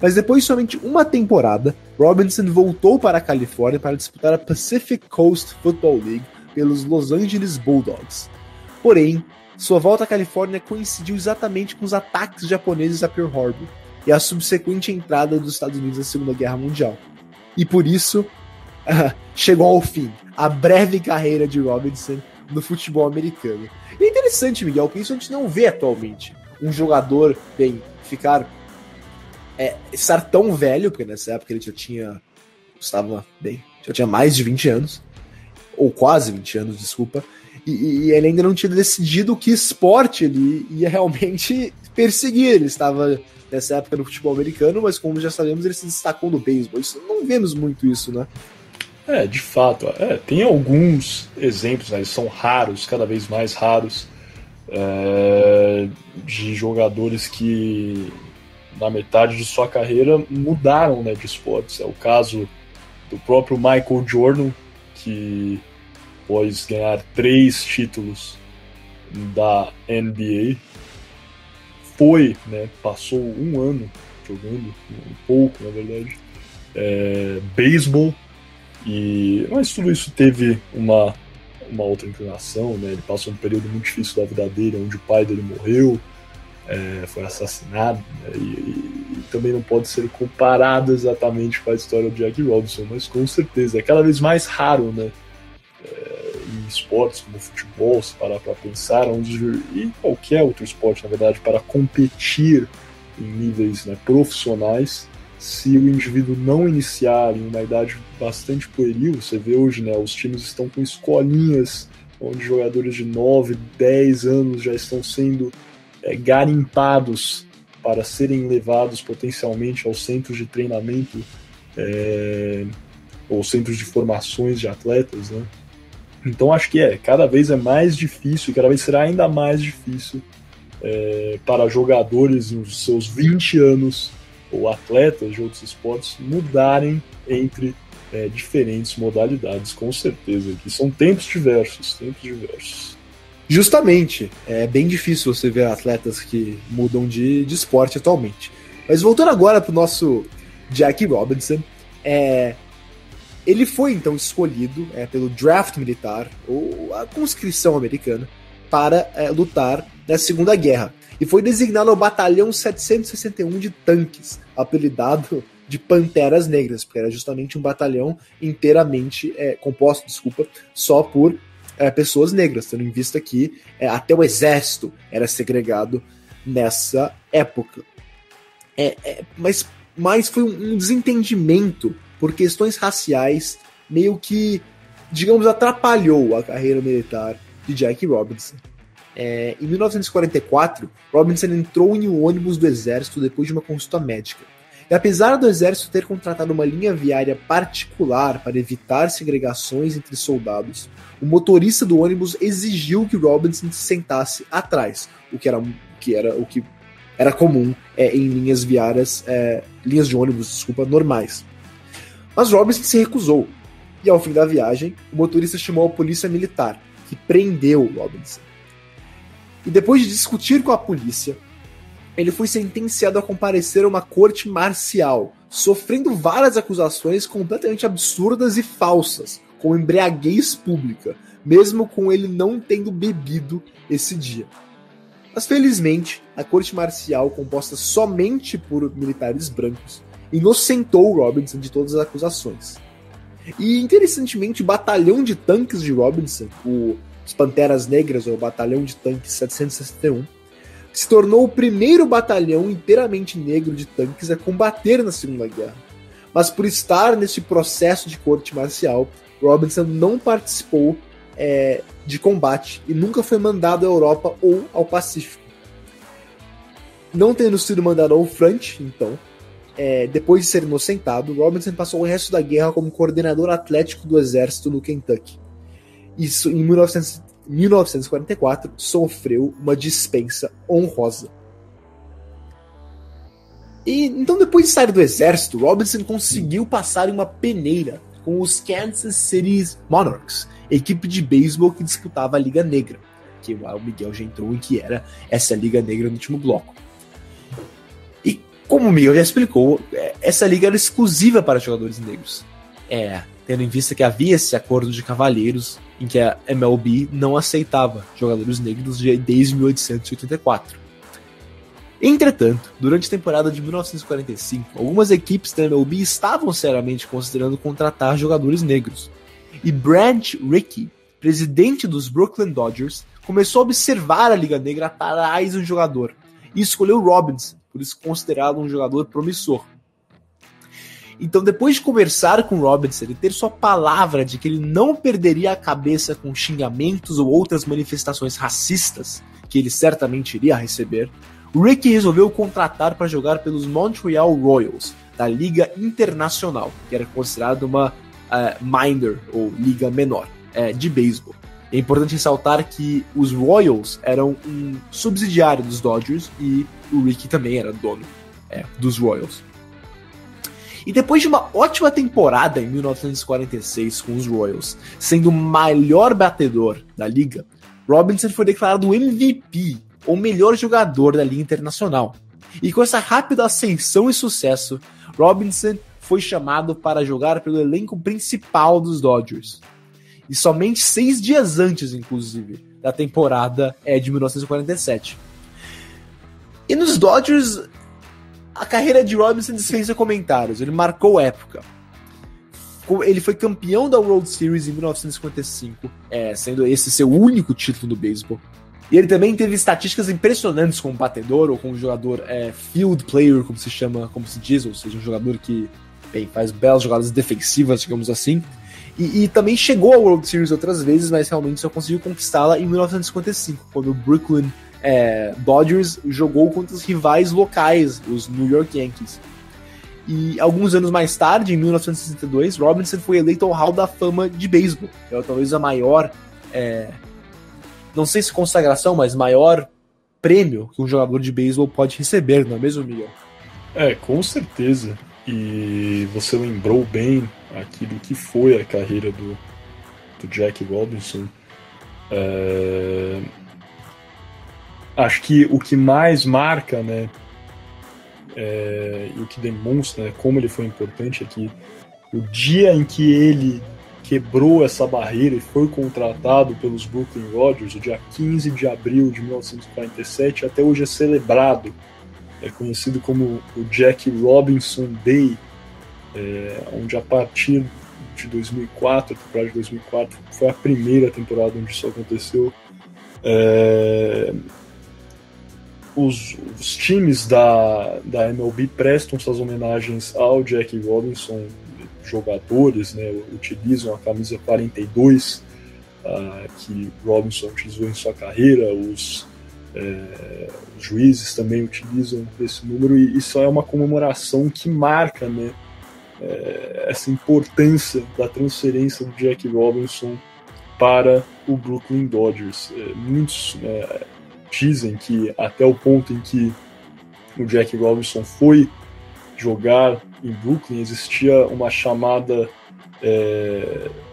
Mas depois de somente uma temporada, Robinson voltou para a Califórnia para disputar a Pacific Coast Football League pelos Los Angeles Bulldogs. Porém, sua volta à Califórnia coincidiu exatamente com os ataques japoneses a Pearl Harbor e a subsequente entrada dos Estados Unidos na Segunda Guerra Mundial. E por isso, chegou ao fim a breve carreira de Robinson no futebol americano. E é interessante, Miguel, porque isso a gente não vê atualmente. Um jogador, estar tão velho, porque nessa época ele já tinha mais de 20 anos, ou quase 20 anos, desculpa, e ele ainda não tinha decidido que esporte ele ia realmente perseguir. Ele estava nessa época no futebol americano, mas como já sabemos, ele se destacou no beisebol. Não vemos muito isso, né? De fato. Tem alguns exemplos, né, eles são raros, cada vez mais raros, de jogadores que na metade de sua carreira mudaram, né, de esportes. É o caso do próprio Michael Jordan, que após ganhar 3 títulos da NBA, passou um ano jogando, um pouco na verdade, beisebol, mas tudo isso teve uma outra inclinação, né? Ele passou um período muito difícil da vida dele, onde o pai dele morreu, foi assassinado, né? E também não pode ser comparado exatamente com a história do Jackie Robinson, mas com certeza é cada vez mais raro, né? Em esportes como futebol, se parar para pensar, e qualquer outro esporte, na verdade, para competir em níveis, né, profissionais, se o indivíduo não iniciar em uma idade bastante pueril. Você vê hoje, né, os times estão com escolinhas onde jogadores de 9, 10 anos já estão sendo garimpados para serem levados potencialmente aos centros de treinamento ou centros de formações de atletas, né? Então acho que cada vez é mais difícil, e cada vez será ainda mais difícil para jogadores nos seus 20 anos ou atletas de outros esportes mudarem entre diferentes modalidades, com certeza, que são tempos diversos. Justamente, é bem difícil você ver atletas que mudam de esporte atualmente. Mas voltando agora para o nosso Jackie Robinson, ele foi então escolhido pelo draft militar, ou a conscrição americana, para lutar na Segunda Guerra. E foi designado ao Batalhão 761 de Tanques, apelidado de Panteras Negras, porque era justamente um batalhão inteiramente composto, só por pessoas negras, tendo em vista que até o exército era segregado nessa época. Mas foi um desentendimento por questões raciais, meio que, digamos, atrapalhou a carreira militar de Jackie Robinson. Em 1944, Robinson entrou em um ônibus do exército depois de uma consulta médica. E apesar do exército ter contratado uma linha viária particular para evitar segregações entre soldados, o motorista do ônibus exigiu que Robinson se sentasse atrás, o que era comum em linhas viárias, linhas de ônibus, normais. Mas Robinson se recusou, e ao fim da viagem, o motorista chamou a polícia militar, que prendeu Robinson. E depois de discutir com a polícia, ele foi sentenciado a comparecer a uma corte marcial, sofrendo várias acusações completamente absurdas e falsas, como embriaguez pública, mesmo com ele não tendo bebido esse dia. Mas felizmente, a corte marcial, composta somente por militares brancos, inocentou Robinson de todas as acusações. E interessantemente, o batalhão de tanques de Robinson, os Panteras Negras, ou o batalhão de tanques 761, se tornou o primeiro batalhão inteiramente negro de tanques a combater na Segunda Guerra. Mas por estar nesse processo de corte marcial, Robinson não participou de combate e nunca foi mandado à Europa ou ao Pacífico. Não tendo sido mandado ao front, então, depois de ser inocentado, Robinson passou o resto da guerra como coordenador atlético do exército no Kentucky. Isso em 1944 sofreu uma dispensa honrosa. E então, depois de sair do exército, Robinson conseguiu passar em uma peneira com os Kansas City Monarchs, equipe de beisebol que disputava a Liga Negra, que o Miguel já entrou em que era essa Liga Negra no último bloco. E como o Miguel já explicou, essa liga era exclusiva para jogadores negros, tendo em vista que havia esse acordo de cavalheiros em que a MLB não aceitava jogadores negros desde 1884. Entretanto, durante a temporada de 1945, algumas equipes da MLB estavam seriamente considerando contratar jogadores negros. E Branch Rickey, presidente dos Brooklyn Dodgers, começou a observar a Liga Negra atrás do jogador e escolheu Robinson, por isso considerado um jogador promissor. Então, depois de conversar com Robinson e ter sua palavra de que ele não perderia a cabeça com xingamentos ou outras manifestações racistas, que ele certamente iria receber, Rickey resolveu contratar para jogar pelos Montreal Royals, da Liga Internacional, que era considerada uma minor, ou liga menor, de beisebol. É importante ressaltar que os Royals eram um subsidiário dos Dodgers e o Rickey também era dono dos Royals. E depois de uma ótima temporada em 1946 com os Royals, sendo o melhor batedor da liga, Robinson foi declarado MVP, ou melhor jogador da Liga Internacional. E com essa rápida ascensão e sucesso, Robinson foi chamado para jogar pelo elenco principal dos Dodgers. E somente 6 dias antes, inclusive, da temporada de 1947. E nos Dodgers, a carreira de Robinson dispensa comentários. Ele marcou época. Ele foi campeão da World Series em 1955, sendo esse seu único título no beisebol. E ele também teve estatísticas impressionantes como batedor ou como jogador field player, como se chama, como se diz, ou seja, um jogador que faz belas jogadas defensivas, digamos assim. E também chegou à World Series outras vezes, mas realmente só conseguiu conquistá-la em 1955, quando o Brooklyn Dodgers jogou contra os rivais locais, os New York Yankees. E alguns anos mais tarde, em 1962, Robinson foi eleito ao Hall da Fama de beisebol. É talvez a maior, não sei se consagração, mas maior prêmio que um jogador de beisebol pode receber, não é mesmo, Miguel? Com certeza. E você lembrou bem aqui do que foi a carreira do Jack Robinson. Acho que o que mais marca, né, e o que demonstra, né, como ele foi importante é que o dia em que ele quebrou essa barreira e foi contratado pelos Brooklyn Dodgers, o dia 15 de abril de 1947, até hoje é celebrado. É conhecido como o Jack Robinson Day, onde a partir de 2004, a temporada de 2004, foi a primeira temporada onde isso aconteceu. Os times da MLB prestam suas homenagens ao Jack Robinson. Jogadores, né, utilizam a camisa 42 que Robinson utilizou em sua carreira. Os juízes também utilizam esse número, e isso é uma comemoração que marca, né, essa importância da transferência do Jack Robinson para o Brooklyn Dodgers. Muitos dizem que até o ponto em que o Jack Robinson foi jogar em Brooklyn existia uma chamada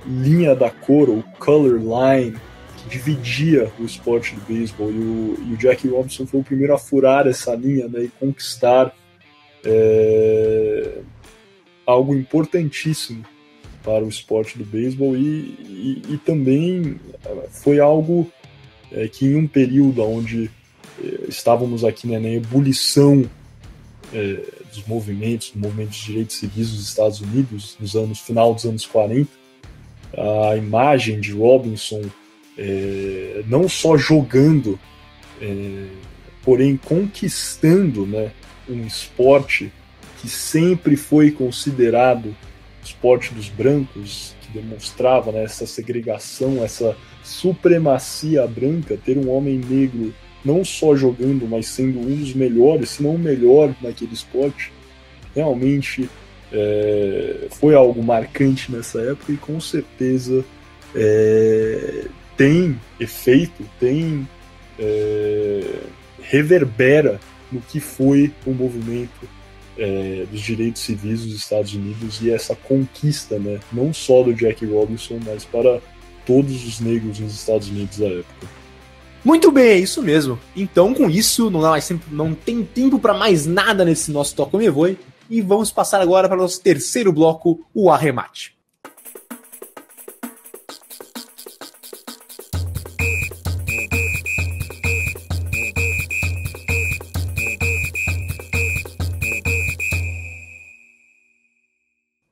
linha da cor, ou color line, que dividia o esporte do beisebol, e o Jack Robinson foi o primeiro a furar essa linha, né, e conquistar algo importantíssimo para o esporte do beisebol, e também foi algo que em um período onde estávamos aqui, né, na ebulição dos movimentos de direitos civis dos Estados Unidos, final dos anos 40, a imagem de Robinson não só jogando, porém conquistando, né, um esporte que sempre foi considerado esporte dos brancos, que demonstrava, né, essa segregação, essa supremacia branca, ter um homem negro não só jogando, mas sendo um dos melhores, se não o melhor naquele esporte, realmente foi algo marcante nessa época e com certeza tem efeito, reverbera no que foi o movimento dos direitos civis dos Estados Unidos e essa conquista, né, não só do Jackie Robinson, mas para todos os negros nos Estados Unidos da época. Muito bem, é isso mesmo. Então, com isso, não tem tempo para mais nada nesse nosso Toca Me Voe, e vamos passar agora para o nosso terceiro bloco, o arremate.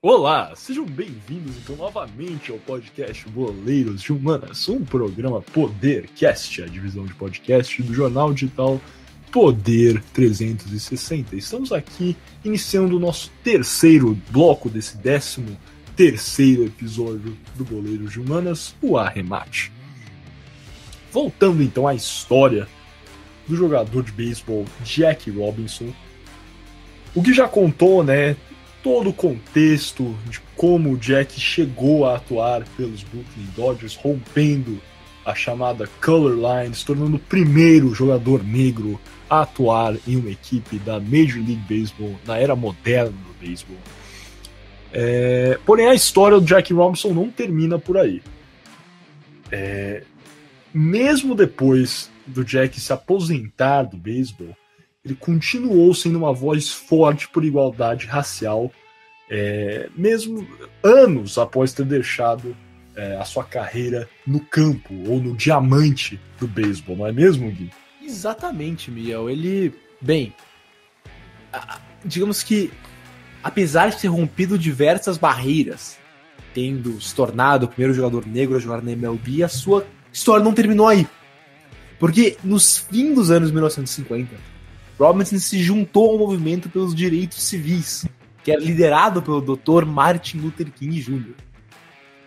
Olá, sejam bem-vindos então novamente ao podcast Boleiros de Humanas, um programa Podercast, a divisão de podcast do jornal digital Poder 360. Estamos aqui iniciando o nosso terceiro bloco desse 13º episódio do Boleiros de Humanas, o arremate. Voltando então à história do jogador de beisebol Jackie Robinson, o que já contou, né, todo o contexto de como o Jack chegou a atuar pelos Brooklyn Dodgers, rompendo a chamada Color Line, se tornando o primeiro jogador negro a atuar em uma equipe da Major League Baseball na era moderna do beisebol. Porém, a história do Jackie Robinson não termina por aí. Mesmo depois do Jack se aposentar do beisebol, ele continuou sendo uma voz forte por igualdade racial, mesmo anos após ter deixado a sua carreira no campo, ou no diamante do beisebol, não é mesmo, Gui? Exatamente, Miguel. Ele, digamos que, apesar de ter rompido diversas barreiras, tendo se tornado o primeiro jogador negro a jogar na MLB, a sua história não terminou aí. Porque nos fins dos anos 1950, Robinson se juntou ao movimento pelos direitos civis, que era liderado pelo Dr. Martin Luther King Jr.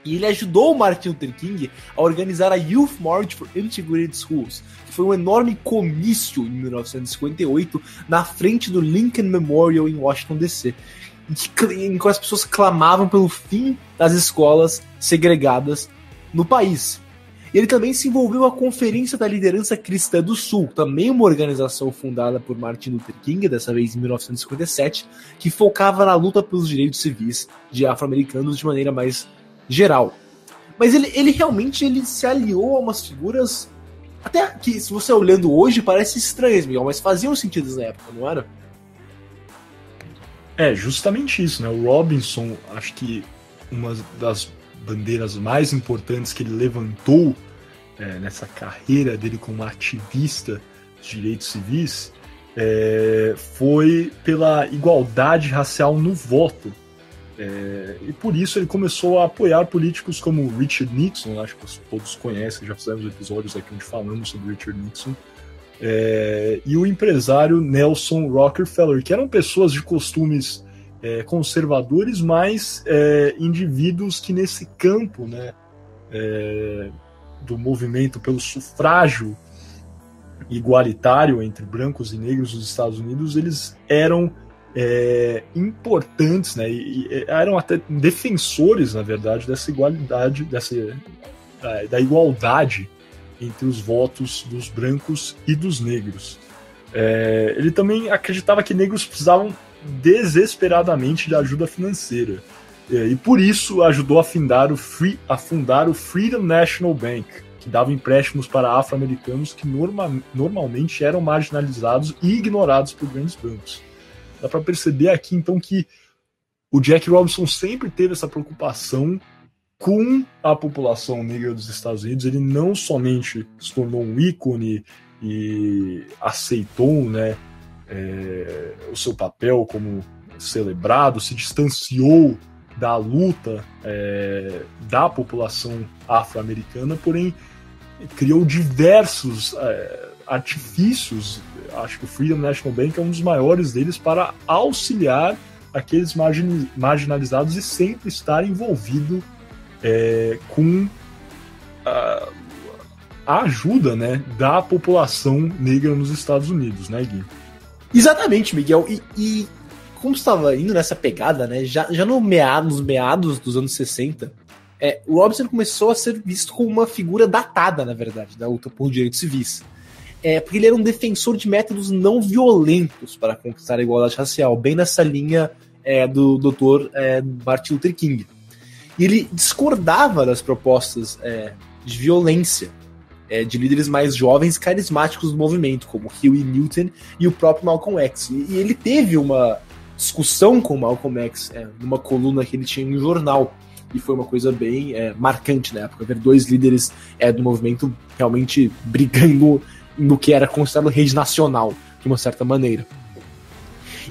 E ele ajudou o Martin Luther King a organizar a Youth March for Integrated Schools, que foi um enorme comício em 1958 na frente do Lincoln Memorial em Washington, D.C., em que as pessoas clamavam pelo fim das escolas segregadas no país. Ele também se envolveu na Conferência da Liderança Cristã do Sul, também uma organização fundada por Martin Luther King, dessa vez em 1957, que focava na luta pelos direitos civis de afro-americanos de maneira mais geral. Mas ele realmente se aliou a umas figuras, até que, se você olhando hoje, parece estranhas, Miguel, mas faziam sentido na época, não era? Justamente isso, né? O Robinson, acho que uma das bandeiras mais importantes que ele levantou nessa carreira dele como ativista de direitos civis foi pela igualdade racial no voto. E por isso ele começou a apoiar políticos como Richard Nixon, acho que todos conhecem, já fizemos episódios aqui onde falamos sobre Richard Nixon, e o empresário Nelson Rockefeller, que eram pessoas de costumes conservadores, mas indivíduos que nesse campo, né, do movimento pelo sufrágio igualitário entre brancos e negros dos Estados Unidos, eles eram importantes, né, e eram até defensores, na verdade, dessa igualdade, da igualdade entre os votos dos brancos e dos negros. Ele também acreditava que negros precisavam desesperadamente de ajuda financeira, e por isso ajudou a fundar o Freedom National Bank, que dava empréstimos para afro-americanos que normalmente eram marginalizados e ignorados por grandes bancos. Dá para perceber aqui então que o Jackie Robinson sempre teve essa preocupação com a população negra dos Estados Unidos. Ele não somente se tornou um ícone e aceitou, né, o seu papel como celebrado, se distanciou da luta da população afro-americana, porém criou diversos artifícios. Acho que o Freedom National Bank é um dos maiores deles para auxiliar aqueles marginalizados e sempre estar envolvido com a ajuda, né, da população negra nos Estados Unidos, né, Gui? Exatamente, Miguel. E como estava indo nessa pegada, né, já nos meados dos anos 60, o Robinson começou a ser visto como uma figura datada, na verdade, da luta por direitos civis. Porque ele era um defensor de métodos não violentos para conquistar a igualdade racial, bem nessa linha do Dr. Martin Luther King. E ele discordava das propostas de violência de líderes mais jovens e carismáticos do movimento, como Huey Newton e o próprio Malcolm X. E ele teve uma discussão com o Malcolm X numa coluna que ele tinha em um jornal, e foi uma coisa bem marcante na época, ver dois líderes do movimento realmente brigando no que era considerado rede nacional, de uma certa maneira.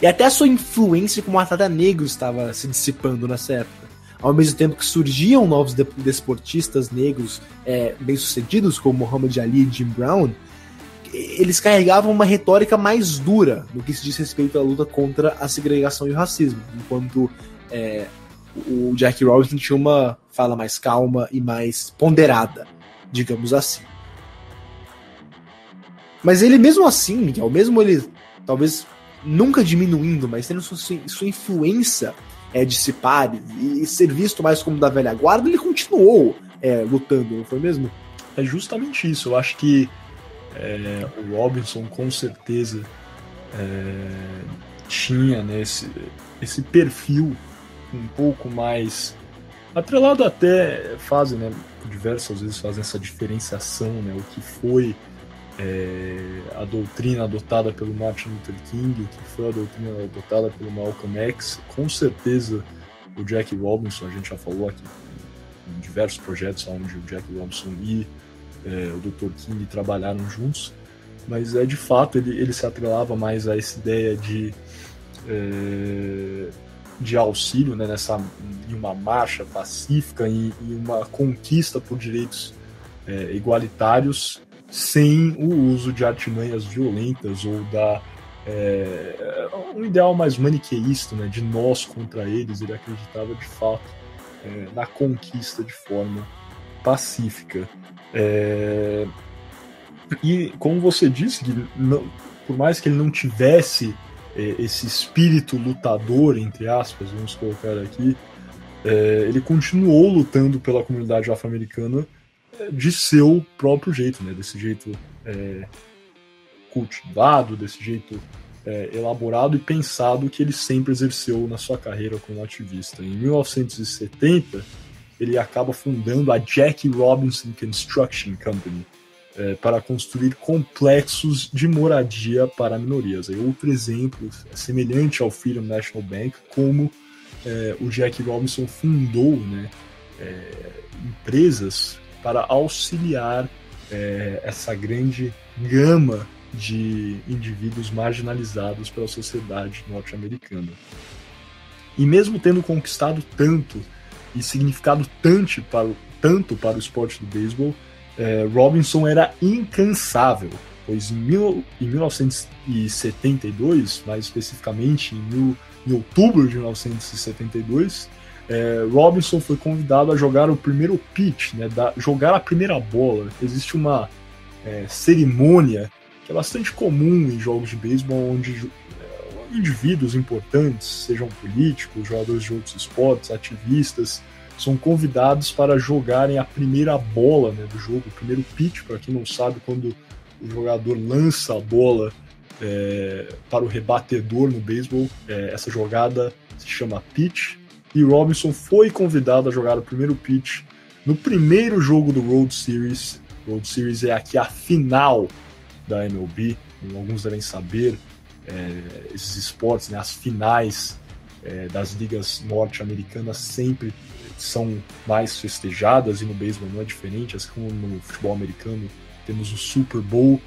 E até a sua influência como atleta negro estava se dissipando nessa época. Ao mesmo tempo que surgiam novos desportistas negros bem-sucedidos, como Muhammad Ali e Jim Brown, eles carregavam uma retórica mais dura no que se diz respeito à luta contra a segregação e o racismo, enquanto o Jackie Robinson tinha uma fala mais calma e mais ponderada, digamos assim. Mas ele mesmo assim, Miguel, mesmo ele talvez nunca diminuindo, mas tendo sua influência dissipar e ser visto mais como da velha guarda, ele continuou lutando, não foi mesmo? É justamente isso. Eu acho que o Robinson com certeza tinha, né, esse perfil um pouco mais atrelado, até fazem, né, diversas vezes fazem essa diferenciação, né, o que foi a doutrina adotada pelo Martin Luther King, o que foi a doutrina adotada pelo Malcolm X. Com certeza o Jackie Robinson, a gente já falou aqui em diversos projetos onde o Jackie Robinson e o Dr. King trabalharam juntos, mas de fato ele se atrelava mais a essa ideia de auxílio, né, em uma marcha pacífica, em uma conquista por direitos igualitários, sem o uso de artimanhas violentas ou um ideal mais maniqueísta, né, de nós contra eles. Ele acreditava de fato na conquista de forma pacífica. E como você disse, por mais que ele não tivesse esse espírito lutador, entre aspas, vamos colocar aqui, ele continuou lutando pela comunidade afro-americana de seu próprio jeito, né? Desse jeito cultivado, desse jeito elaborado e pensado que ele sempre exerceu na sua carreira como ativista. Em 1970, ele acaba fundando a Jackie Robinson Construction Company para construir complexos de moradia para minorias. Aí outro exemplo semelhante ao Freedom National Bank, como o Jackie Robinson fundou, né, empresas para auxiliar essa grande gama de indivíduos marginalizados pela sociedade norte-americana. E mesmo tendo conquistado tanto e significado tanto para o esporte do beisebol, Robinson era incansável, pois em 1972, mais especificamente em outubro de 1972, Robinson foi convidado a jogar o primeiro pitch, né, jogar a primeira bola. Existe uma cerimônia que é bastante comum em jogos de beisebol, onde indivíduos importantes, sejam políticos, jogadores de outros esportes, ativistas, são convidados para jogarem a primeira bola, né, do jogo, o primeiro pitch. Para quem não sabe, quando o jogador lança a bola para o rebatedor no beisebol, essa jogada se chama pitch. E Robinson foi convidado a jogar o primeiro pitch no primeiro jogo do World Series. O World Series é aqui a final da MLB, como alguns devem saber. Esses esportes, né, as finais das ligas norte-americanas sempre são mais festejadas, e no beisebol não é diferente. Assim como no futebol americano temos o Super Bowl,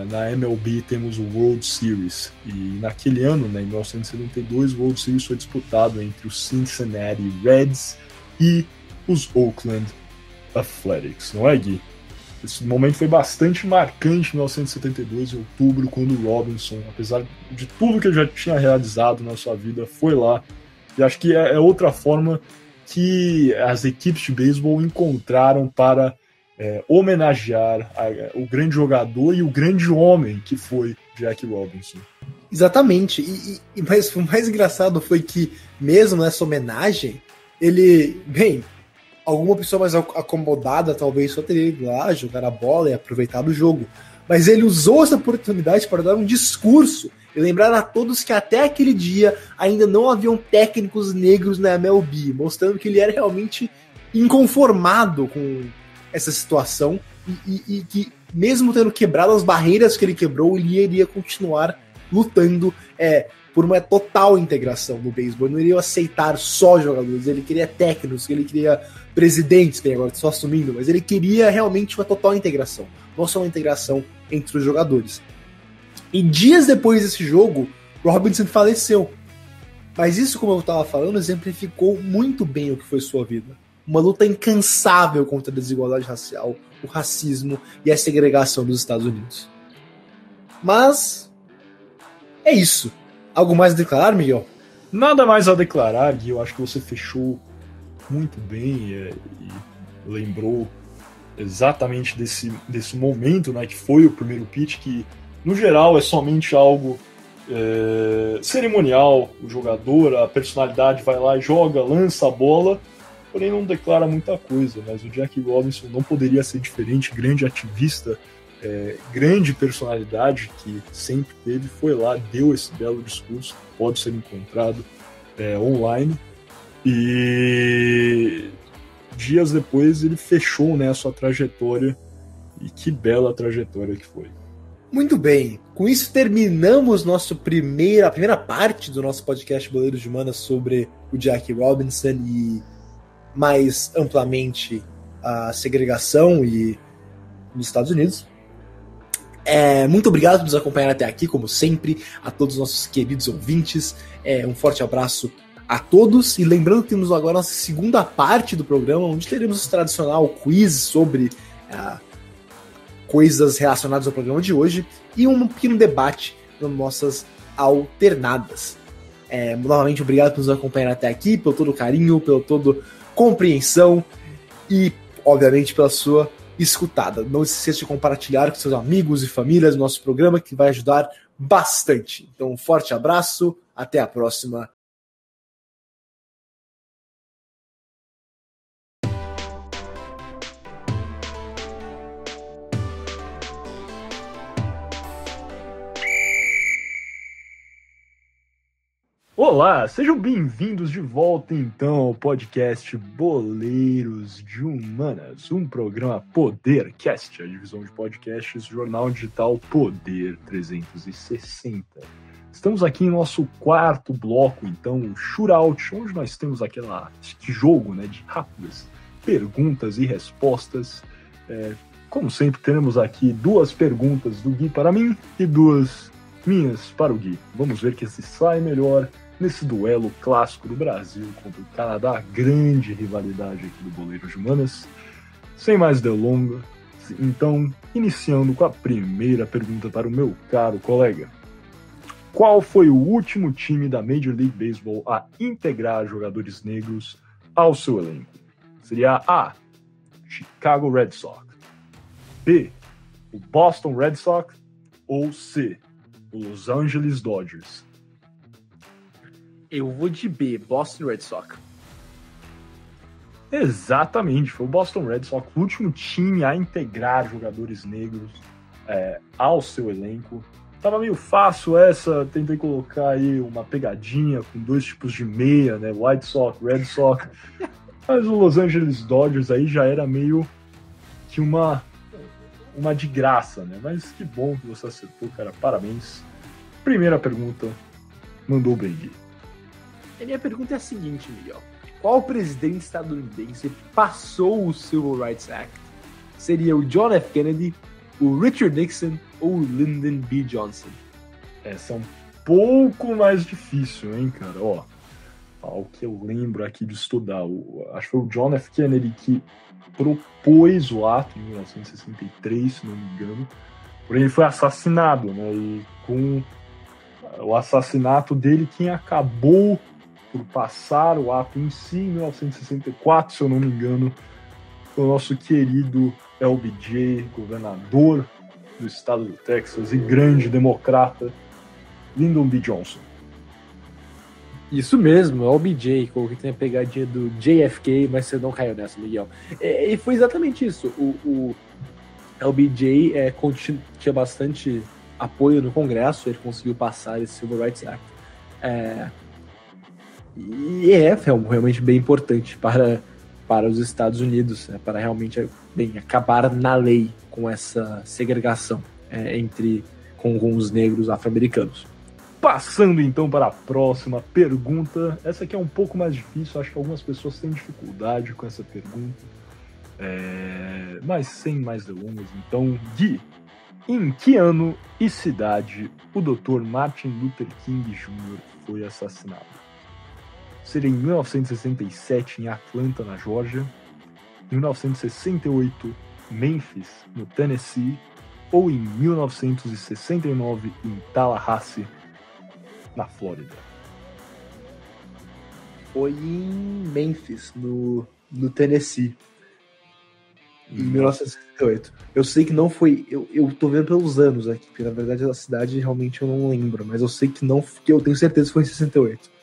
Na MLB temos o World Series, e naquele ano, né, em 1972, o World Series foi disputado entre os Cincinnati Reds e os Oakland Athletics, não é, Gui? Esse momento foi bastante marcante em 1972, em outubro, quando o Robinson, apesar de tudo que ele já tinha realizado na sua vida, foi lá. E acho que é outra forma que as equipes de beisebol encontraram para homenagear o grande jogador e o grande homem que foi Jack Robinson. Exatamente. Mas o mais engraçado foi que, mesmo nessa homenagem, ele, bem, alguma pessoa mais acomodada talvez só teria ido lá jogar a bola e aproveitar o jogo. Mas ele usou essa oportunidade para dar um discurso e lembrar a todos que até aquele dia ainda não haviam técnicos negros na MLB, mostrando que ele era realmente inconformado com essa situação e que, mesmo tendo quebrado as barreiras que ele quebrou, ele iria continuar lutando por uma total integração no beisebol. Ele não iria aceitar só jogadores, ele queria técnicos, ele queria presidentes, que agora estou assumindo, mas ele queria realmente uma total integração, não só uma integração entre os jogadores. E dias depois desse jogo, Robinson faleceu. Mas isso, como eu estava falando, exemplificou muito bem o que foi sua vida. Uma luta incansável contra a desigualdade racial, o racismo e a segregação dos Estados Unidos. Mas é isso. Algo mais a declarar, Miguel? Nada mais a declarar, Gui. Eu acho que você fechou muito bem e lembrou exatamente desse momento, né, que foi o primeiro pitch, que no geral é somente algo cerimonial. O jogador, a personalidade vai lá, joga, lança a bola, porém não declara muita coisa. Mas o Jack Robinson não poderia ser diferente, grande ativista, grande personalidade que sempre teve, foi lá, deu esse belo discurso, pode ser encontrado online, e dias depois ele fechou, né, a sua trajetória, e que bela trajetória que foi. Muito bem, com isso terminamos a primeira parte do nosso podcast Boleiros de Humanas sobre o Jack Robinson e mais amplamente a segregação nos Estados Unidos. Muito obrigado por nos acompanhar até aqui, como sempre, a todos os nossos queridos ouvintes. Um forte abraço a todos, e lembrando que temos agora a nossa segunda parte do programa, onde teremos o tradicional quiz sobre coisas relacionadas ao programa de hoje e um pequeno debate nas nossas alternadas. Novamente, obrigado por nos acompanhar até aqui, pelo todo carinho, pela toda compreensão e, obviamente, pela sua escutada. Não se esqueça de compartilhar com seus amigos e famílias o nosso programa, que vai ajudar bastante. Então, um forte abraço, até a próxima. Olá, sejam bem-vindos de volta então ao podcast Boleiros de Humanas, um programa Podercast, a divisão de podcasts do jornal digital Poder 360. Estamos aqui em nosso quarto bloco, então, o Shootout, onde nós temos este jogo, né, de rápidas perguntas e respostas. Como sempre, teremos aqui 2 perguntas do Gui para mim e 2 minhas para o Gui. Vamos ver quem se sai melhor nesse duelo clássico do Brasil contra o Canadá, grande rivalidade aqui do Boleiros de Humanas. Sem mais delongas, então, iniciando com a primeira pergunta para o meu caro colega. Qual foi o último time da Major League Baseball a integrar jogadores negros ao seu elenco? Seria A, Chicago Red Sox, B, o Boston Red Sox, ou C, o Los Angeles Dodgers? Eu vou de B, Boston Red Sox. Exatamente, foi o Boston Red Sox, o último time a integrar jogadores negros ao seu elenco. Tava meio fácil essa, tentei colocar aí uma pegadinha com 2 tipos de meia, né? White Sox, Red Sox. Mas o Los Angeles Dodgers aí já era meio que uma de graça, né? Mas que bom que você acertou, cara. Parabéns. Primeira pergunta, mandou bem, Gui. A minha pergunta é a seguinte, Miguel. Qual presidente estadunidense passou o Civil Rights Act? Seria o John F. Kennedy, o Richard Nixon ou o Lyndon B. Johnson? Essa é um pouco mais difícil, hein, cara? Ó, o que eu lembro aqui de estudar, acho que foi o John F. Kennedy que propôs o ato em 1963, se não me engano, porém ele foi assassinado, né? E com o assassinato dele, quem acabou por passar o ato em si, em 1964, se eu não me engano, foi o nosso querido LBJ, governador do estado do Texas e grande democrata, Lyndon B. Johnson. Isso mesmo, é o BJ, que tem a pegadinha do JFK, mas você não caiu nessa, Miguel. E foi exatamente isso. O LBJ tinha bastante apoio no Congresso, ele conseguiu passar esse Civil Rights Act. E realmente bem importante para os Estados Unidos, né, para realmente acabar na lei com essa segregação com os negros afro-americanos. Passando então para a próxima pergunta. Essa aqui é um pouco mais difícil, acho que algumas pessoas têm dificuldade com essa pergunta. Mas sem mais delongas, então, Gui, em que ano e cidade o Dr. Martin Luther King Jr. foi assassinado? Seria em 1967 em Atlanta, na Geórgia, em 1968 Memphis, no Tennessee, ou em 1969 em Tallahassee, na Flórida? Foi em Memphis, no Tennessee, em 1968. Eu sei que não foi. Eu tô vendo pelos anos aqui, porque na verdade a cidade realmente eu não lembro, mas eu sei que não. Que eu tenho certeza que foi em 68.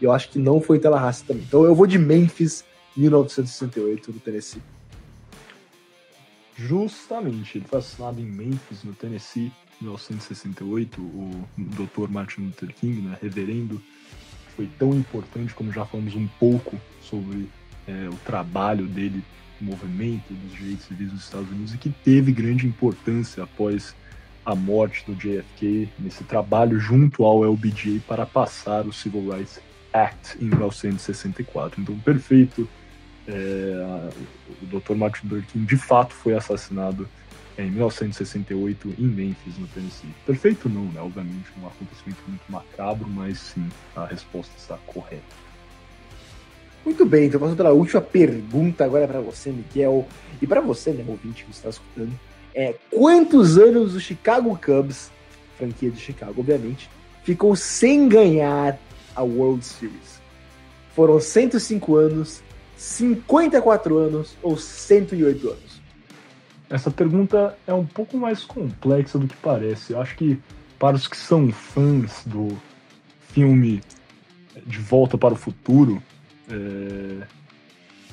E eu acho que não foi em Tallahassee também. Então eu vou de Memphis, 1968, no Tennessee. Justamente, ele foi assassinado em Memphis, no Tennessee, em 1968. O Dr. Martin Luther King, né, reverendo, foi tão importante, como já falamos um pouco sobre o trabalho dele, o movimento dos direitos civis nos Estados Unidos, e que teve grande importância após a morte do JFK, nesse trabalho junto ao LBJ para passar o Civil Rights Act em 1964. Então, perfeito. O Dr. Martin Luther King de fato foi assassinado em 1968 em Memphis, no Tennessee. Perfeito não, né? Obviamente um acontecimento muito macabro, mas sim, a resposta está correta. Muito bem, então vamos para a última pergunta agora para você, Miguel. E para você, né, ouvinte que está escutando, quantos anos o Chicago Cubs, franquia de Chicago, obviamente, ficou sem ganhar a World Series? Foram 105 anos, 54 anos ou 108 anos? Essa pergunta é um pouco mais complexa do que parece. Eu acho que para os que são fãs do filme De Volta para o Futuro,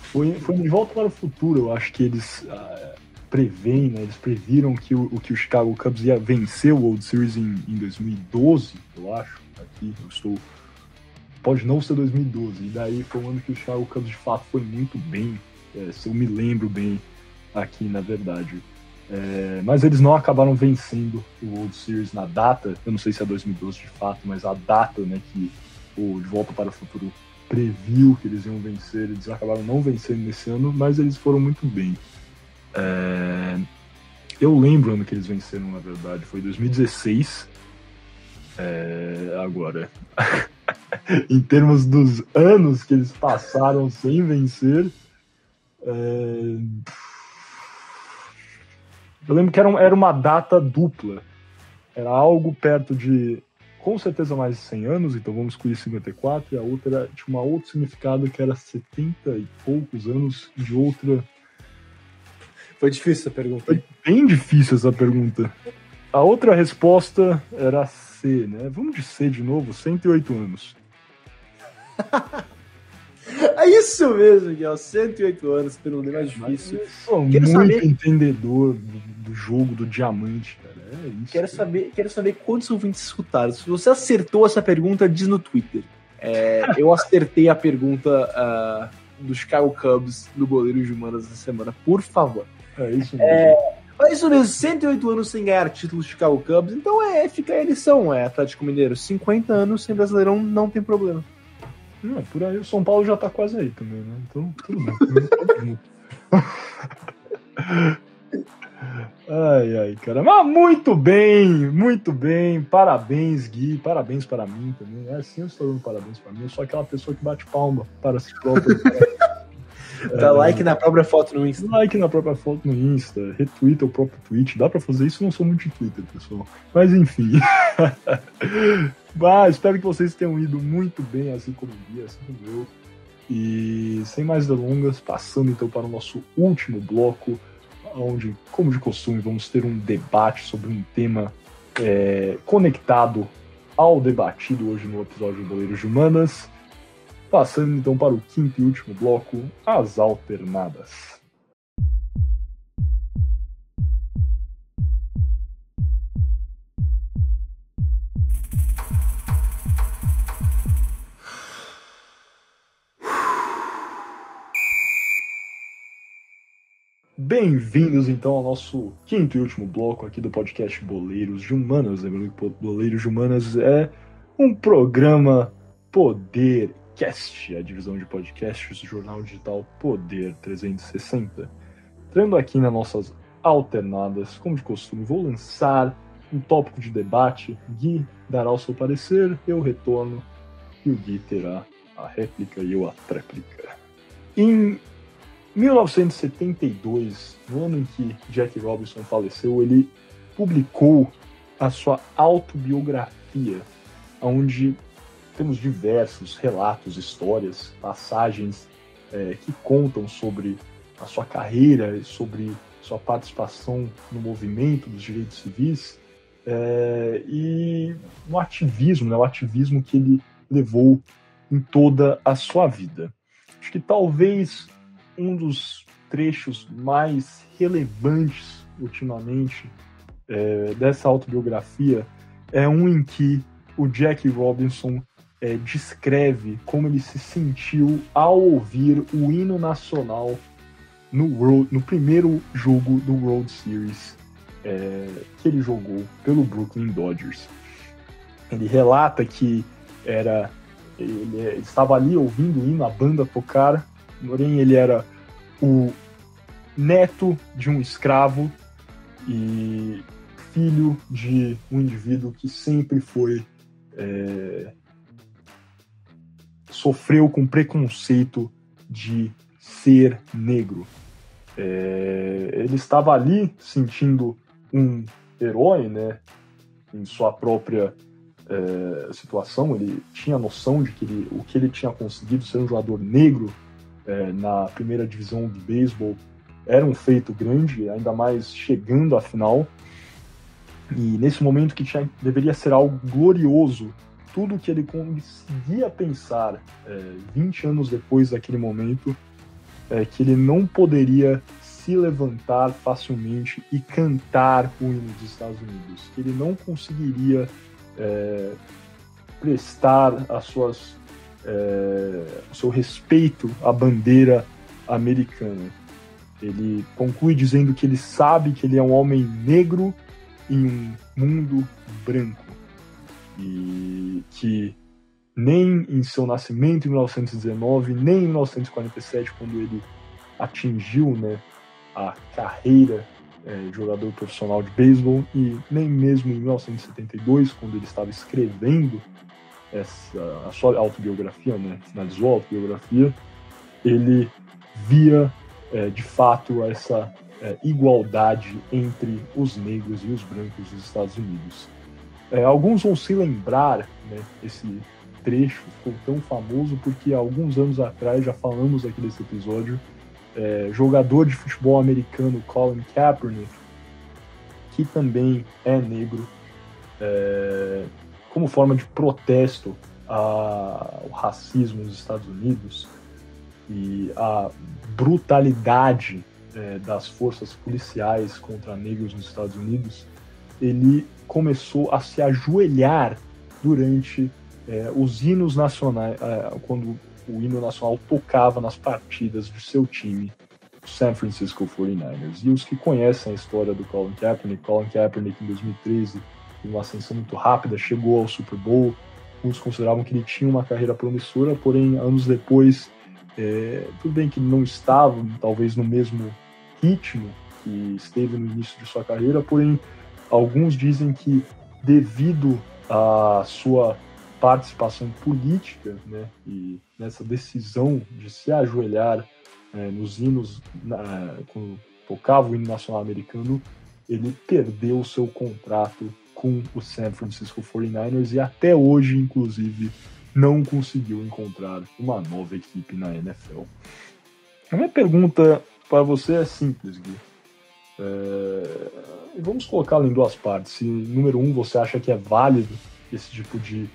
foi De Volta para o Futuro, eu acho que eles preveem, né, eles previram que o Chicago Cubs ia vencer o World Series em 2012, eu acho. Aqui eu estou... Pode não ser 2012, e daí foi um ano que o Chicago Cubs de fato foi muito bem, se eu me lembro bem aqui, na verdade. Mas eles não acabaram vencendo o World Series na data, eu não sei se é 2012 de fato, mas a data, né, que o De Volta para o Futuro previu que eles iam vencer, eles acabaram não vencendo nesse ano, mas eles foram muito bem. Eu lembro o ano que eles venceram, na verdade, foi 2016. Agora, em termos dos anos que eles passaram sem vencer, eu lembro que era uma data dupla. Era algo perto de, com certeza, mais de 100 anos, então vamos escolher 54, e a outra tinha um outro significado que era 70 e poucos anos de outra. Foi difícil essa pergunta. Foi bem difícil essa pergunta. A outra resposta era C, né? Vamos de C de novo, 108 anos. É isso mesmo, Miguel. 108 anos, pergunta mais difícil. Eu sou muito entendedor do jogo do diamante, cara. É isso. Quero saber quantos ouvintes escutaram. Se você acertou essa pergunta, diz no Twitter. Eu acertei a pergunta do Chicago Cubs no Goleiro de Humanas essa semana. Por favor. É isso mesmo. É isso mesmo, 108 anos sem ganhar título do Chicago Cubs. Então fica a eleição, Atlético Mineiro. 50 anos sem Brasileirão não tem problema. Por aí o São Paulo já tá quase aí também, né? Então, tudo bem. Ai, cara. Mas muito bem. Parabéns, Gui. Parabéns para mim também. É assim, eu estou dando parabéns para mim. Eu sou aquela pessoa que bate palma para si própria. Dá like na própria foto no Insta. Like na própria foto no Insta. Retweeta o próprio tweet. Dá para fazer isso? Eu não sou muito de Twitter, pessoal. Mas enfim. Mas espero que vocês tenham ido muito bem, assim como o Gui, assim como eu. E sem mais delongas, passando então para o nosso último bloco, onde, como de costume, vamos ter um debate sobre um tema conectado ao debatido hoje no episódio do Boleiros de Humanas. Passando então para o quinto e último bloco, as alternadas. Bem-vindos então ao nosso quinto e último bloco aqui do podcast Boleiros de Humanas. Lembrando que Boleiros de Humanas é um programa Podercast, a divisão de podcasts do jornal digital Poder 360. Entrando aqui nas nossas alternadas, como de costume, vou lançar um tópico de debate. Gui dará o seu parecer, eu retorno e o Gui terá a réplica e eu a tréplica. Em 1972, no ano em que Jack Robinson faleceu, ele publicou a sua autobiografia, onde temos diversos relatos, histórias, passagens que contam sobre a sua carreira e sobre sua participação no movimento dos direitos civis e no ativismo, né, o ativismo que ele levou em toda a sua vida. Acho que talvez um dos trechos mais relevantes ultimamente dessa autobiografia é um em que o Jack Robinson descreve como ele se sentiu ao ouvir o hino nacional no primeiro jogo do World Series que ele jogou pelo Brooklyn Dodgers. Ele relata que ele estava ali ouvindo o hino, a banda tocar, porém ele era o neto de um escravo e filho de um indivíduo que sempre sofreu com preconceito de ser negro. Ele estava ali sentindo um herói, né, em sua própria situação. Ele tinha noção de que o que ele tinha conseguido ser um jogador negro na primeira divisão de beisebol era um feito grande, ainda mais chegando à final. E nesse momento que deveria ser algo glorioso, tudo que ele conseguia pensar 20 anos depois daquele momento é que ele não poderia se levantar facilmente e cantar o hino dos Estados Unidos, que ele não conseguiria prestar o seu respeito à bandeira americana. Ele conclui dizendo que ele sabe que ele é um homem negro em um mundo branco e que nem em seu nascimento em 1919, nem em 1947, quando ele atingiu, né, a carreira de jogador profissional de beisebol, e nem mesmo em 1972, quando ele estava escrevendo a sua autobiografia, né, finalizou a autobiografia, ele via de fato essa igualdade entre os negros e os brancos dos Estados Unidos. Alguns vão se lembrar, né, esse trecho ficou tão famoso porque há alguns anos atrás, já falamos aqui desse episódio, jogador de futebol americano Colin Kaepernick, que também é negro, como forma de protesto ao racismo nos Estados Unidos e a brutalidade das forças policiais contra negros nos Estados Unidos, ele começou a se ajoelhar durante os hinos nacionais, quando o hino nacional tocava nas partidas do seu time, o San Francisco 49ers. E os que conhecem a história do Colin Kaepernick em 2013, em uma ascensão muito rápida, chegou ao Super Bowl. Muitos consideravam que ele tinha uma carreira promissora, porém, anos depois, tudo bem que ele não estava, talvez, no mesmo ritmo que esteve no início de sua carreira, porém alguns dizem que devido à sua participação política, né, e nessa decisão de se ajoelhar nos hinos, quando tocava o hino nacional americano, ele perdeu o seu contrato com o San Francisco 49ers e até hoje, inclusive, não conseguiu encontrar uma nova equipe na NFL. A minha pergunta para você é simples, Gui. Vamos colocá-lo em duas partes. Se, número um, você acha que é válido esse tipo de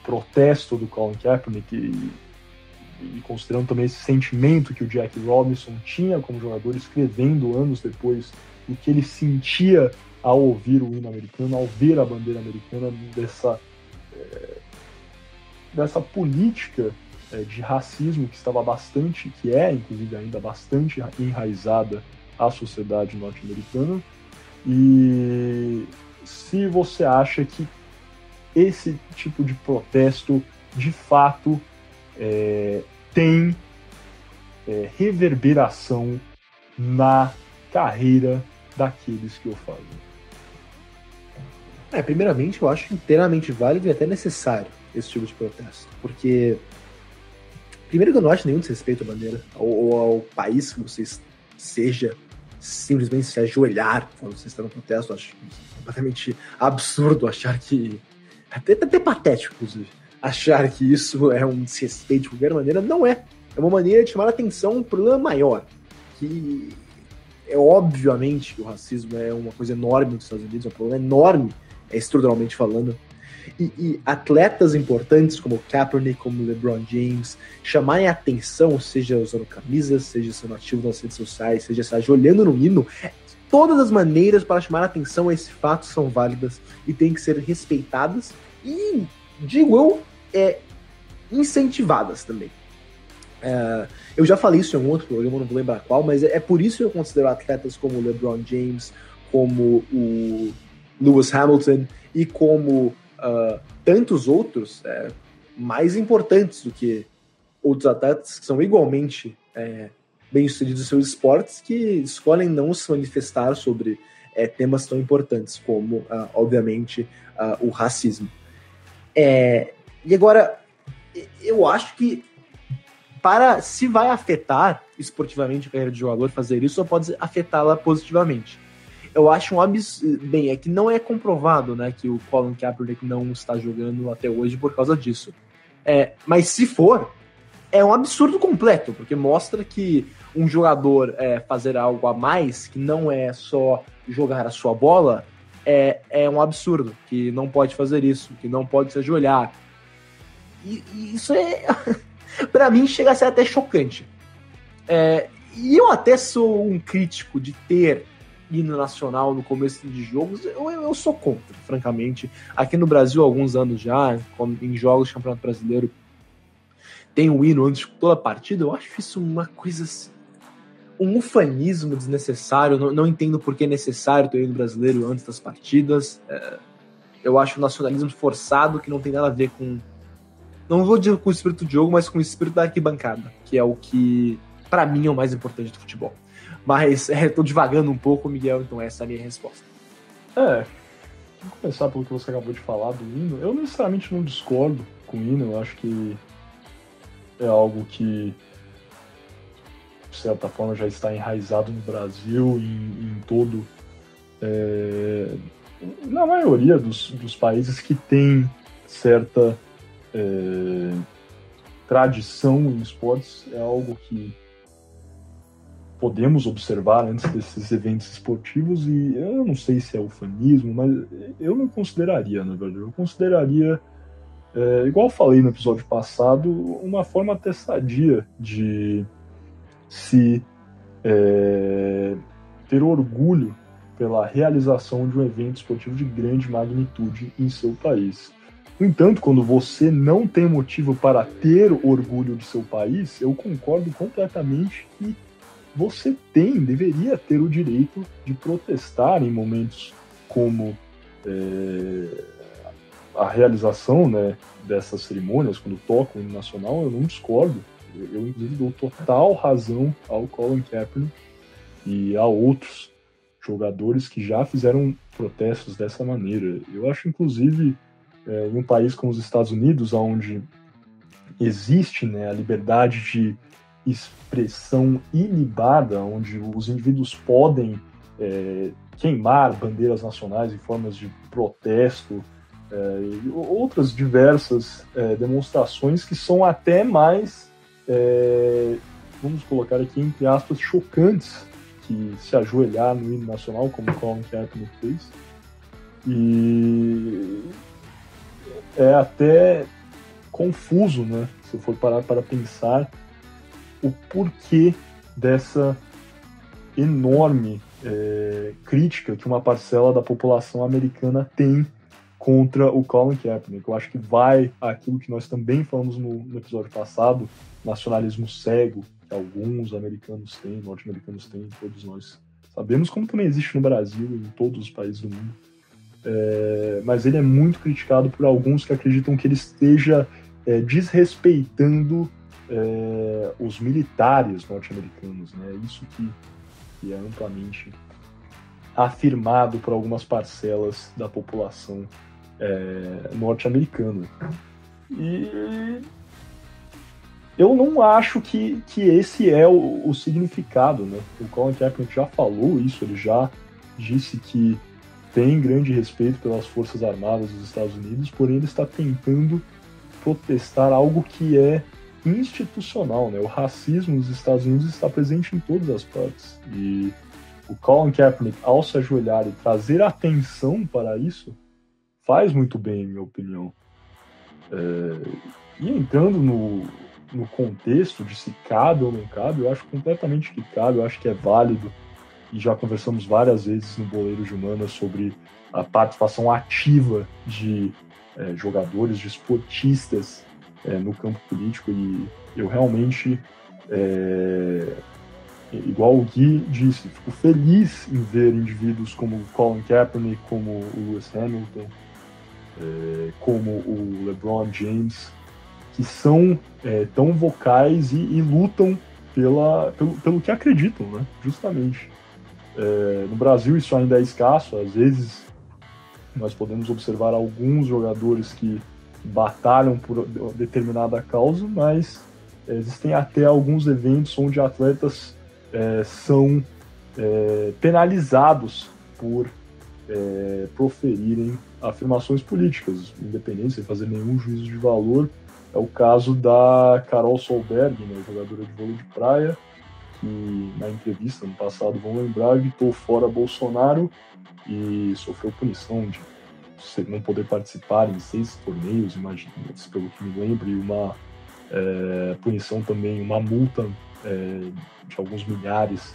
protesto do Colin Kaepernick e considerando também esse sentimento que o Jack Robinson tinha como jogador, escrevendo anos depois o que ele sentia ao ouvir o hino americano, ao ver a bandeira americana, dessa política de racismo que é inclusive ainda bastante enraizada à sociedade norte-americana, e se você acha que esse tipo de protesto de fato tem reverberação na carreira daqueles que o fazem. Primeiramente, eu acho inteiramente válido e até necessário esse tipo de protesto, porque primeiro que eu não acho nenhum desrespeito à bandeira ou ao país que você seja, simplesmente se ajoelhar quando você está no protesto. Eu acho completamente absurdo achar que, até patético inclusive, achar que isso é um desrespeito de qualquer maneira. Não é uma maneira de chamar a atenção a um problema maior, que é obviamente que o racismo é uma coisa enorme nos Estados Unidos, é um problema enorme, estruturalmente falando, e atletas importantes como Kaepernick, como LeBron James, chamarem a atenção, seja usando camisas, seja sendo ativo nas redes sociais, seja se ajoelhando no hino, todas as maneiras para chamar a atenção a esse fato são válidas e têm que ser respeitadas e, digo eu, incentivadas também. Eu já falei isso em um outro programa, não vou lembrar qual, mas é por isso que eu considero atletas como o LeBron James, como o Lewis Hamilton e como tantos outros mais importantes do que outros atletas que são igualmente bem-sucedidos em seus esportes, que escolhem não se manifestar sobre temas tão importantes como, obviamente, o racismo. E agora, eu acho que se vai afetar esportivamente a carreira de jogador fazer isso, só pode afetá-la positivamente. Eu acho um absurdo. Bem, é que não é comprovado, né, que o Colin Kaepernick não está jogando até hoje por causa disso. Mas se for, é um absurdo completo, porque mostra que um jogador fazer algo a mais, que não é só jogar a sua bola, é um absurdo, que não pode fazer isso, que não pode se ajoelhar. E isso pra mim chega a ser até chocante. E eu até sou um crítico de ter hino nacional no começo de jogos. Eu sou contra, francamente. Aqui no Brasil, há alguns anos já, em jogos do Campeonato Brasileiro, tem um hino antes de toda a partida. Eu acho isso uma coisa assim, um ufanismo desnecessário. Não entendo por que é necessário ter o hino brasileiro antes das partidas. Eu acho o nacionalismo forçado, que não tem nada a ver com, não vou dizer com o espírito do jogo, mas com o espírito da arquibancada, que é o que, pra mim, é o mais importante do futebol. Mas tô divagando um pouco, Miguel, então essa é a minha resposta. Vou começar pelo que você acabou de falar do hino. Eu necessariamente não discordo com o hino, eu acho que é algo que, de certa forma, já está enraizado no Brasil, em todo... na maioria dos países que tem certa tradição em esportes, é algo que podemos observar antes desses eventos esportivos, e eu não sei se é ufanismo, mas eu não consideraria, na verdade. Eu consideraria, igual eu falei no episódio passado, uma forma até sadia de se ter orgulho pela realização de um evento esportivo de grande magnitude em seu país. No entanto, quando você não tem motivo para ter orgulho de seu país, eu concordo completamente que você deveria ter o direito de protestar em momentos como a realização, né, dessas cerimônias, quando toca o hino nacional. Eu não discordo. Eu inclusive, dou total razão ao Colin Kaepernick. e há outros jogadores que já fizeram protestos dessa maneira. Eu acho, inclusive, em um país como os Estados Unidos, onde existe, né, a liberdade de expressão ilibada, onde os indivíduos podem queimar bandeiras nacionais em formas de protesto, e outras diversas demonstrações que são até mais, vamos colocar aqui entre aspas, chocantes que se ajoelhar no hino nacional, como o Colin Kaepernick fez. E é até confuso, né, se eu for parar para pensar o porquê dessa enorme crítica que uma parcela da população americana tem contra o Colin Kaepernick. Eu acho que vai aquilo que nós também falamos no episódio passado, nacionalismo cego, que alguns americanos têm, norte-americanos têm, todos nós sabemos, como também existe no Brasil e em todos os países do mundo. Mas ele é muito criticado por alguns que acreditam que ele esteja desrespeitando os militares norte-americanos, né? Isso que é amplamente afirmado por algumas parcelas da população norte-americana. E eu não acho que esse é o significado, né? O Colin Kaepernick já falou isso, ele já disse que tem grande respeito pelas Forças Armadas dos Estados Unidos, porém ele está tentando protestar algo que é institucional, né? O racismo nos Estados Unidos está presente em todas as partes. E o Colin Kaepernick, ao se ajoelhar e trazer atenção para isso, faz muito bem, em minha opinião. E entrando no contexto de se cabe ou não cabe, eu acho completamente que cabe, eu acho que é válido, e já conversamos várias vezes no Boleiro de Humanas sobre a participação ativa de jogadores, de esportistas no campo político, e eu realmente, igual o Gui disse, fico feliz em ver indivíduos como o Colin Kaepernick, como o Lewis Hamilton, como o LeBron James, que são tão vocais e lutam pelo que acreditam, né? Justamente. No Brasil isso ainda é escasso, às vezes nós podemos observar alguns jogadores que batalham por determinada causa, mas existem até alguns eventos onde atletas são penalizados por proferirem afirmações políticas, independente, sem fazer nenhum juízo de valor. É o caso da Carol Solberg, né, jogadora de vôlei de praia, que na entrevista no passado, vão lembrar, gritou fora Bolsonaro e sofreu punição de não poder participar em 6 torneios, imagina, pelo que me lembro, e uma punição também, uma multa de alguns milhares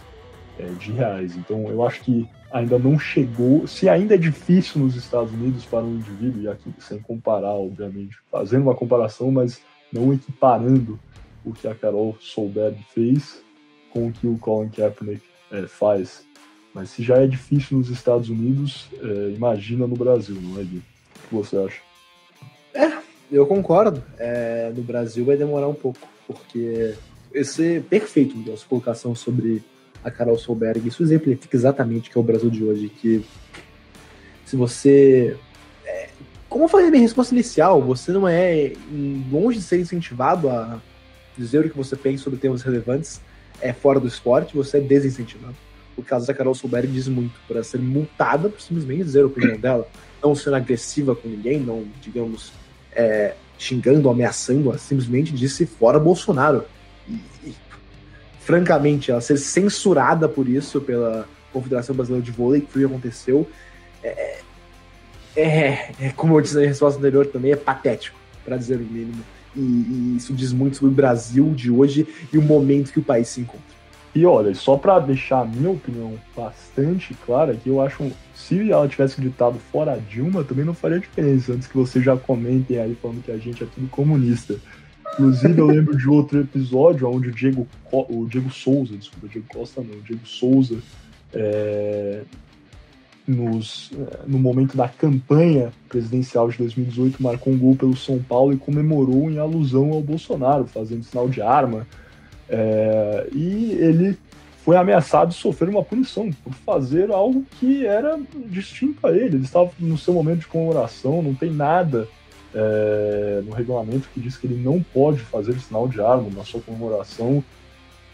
de reais. Então eu acho que ainda não chegou, se ainda é difícil nos Estados Unidos para um indivíduo, e aqui sem comparar, obviamente, fazendo uma comparação, mas não equiparando o que a Carol Solberg fez com o que o Colin Kaepernick faz. Mas se já é difícil nos Estados Unidos, imagina no Brasil, não é, Gui? O que você acha? Eu concordo. No Brasil vai demorar um pouco, porque esse é perfeito a sua colocação sobre a Carol Solberg. Isso exemplifica exatamente o que é o Brasil de hoje, que se você... como eu falei na minha resposta inicial, você não é longe de ser incentivado a dizer o que você pensa sobre temas relevantes fora do esporte, você é desincentivado. O caso da Carol Solberg diz muito, por ela ser multada por simplesmente dizer a opinião dela, não sendo agressiva com ninguém, não, digamos, xingando, ameaçando, ela simplesmente disse fora Bolsonaro. E, francamente, ela ser censurada por isso pela Confederação Brasileira de Vôlei, que foi o que aconteceu, como eu disse na resposta anterior também, é patético, para dizer o mínimo. E isso diz muito sobre o Brasil de hoje e o momento que o país se encontra. E olha, só para deixar a minha opinião bastante clara, que eu acho, se ela tivesse gritado fora Dilma, também não faria diferença, antes que vocês já comentem aí falando que a gente é tudo comunista. Inclusive, eu lembro de outro episódio onde o Diego Souza, desculpa, Diego Costa não, o Diego Souza, no momento da campanha presidencial de 2018, marcou um gol pelo São Paulo e comemorou em alusão ao Bolsonaro, fazendo sinal de arma. E ele foi ameaçado de sofrer uma punição por fazer algo que era distinto a ele. Ele estava no seu momento de comemoração, não tem nada no regulamento que diz que ele não pode fazer sinal de arma na sua comemoração.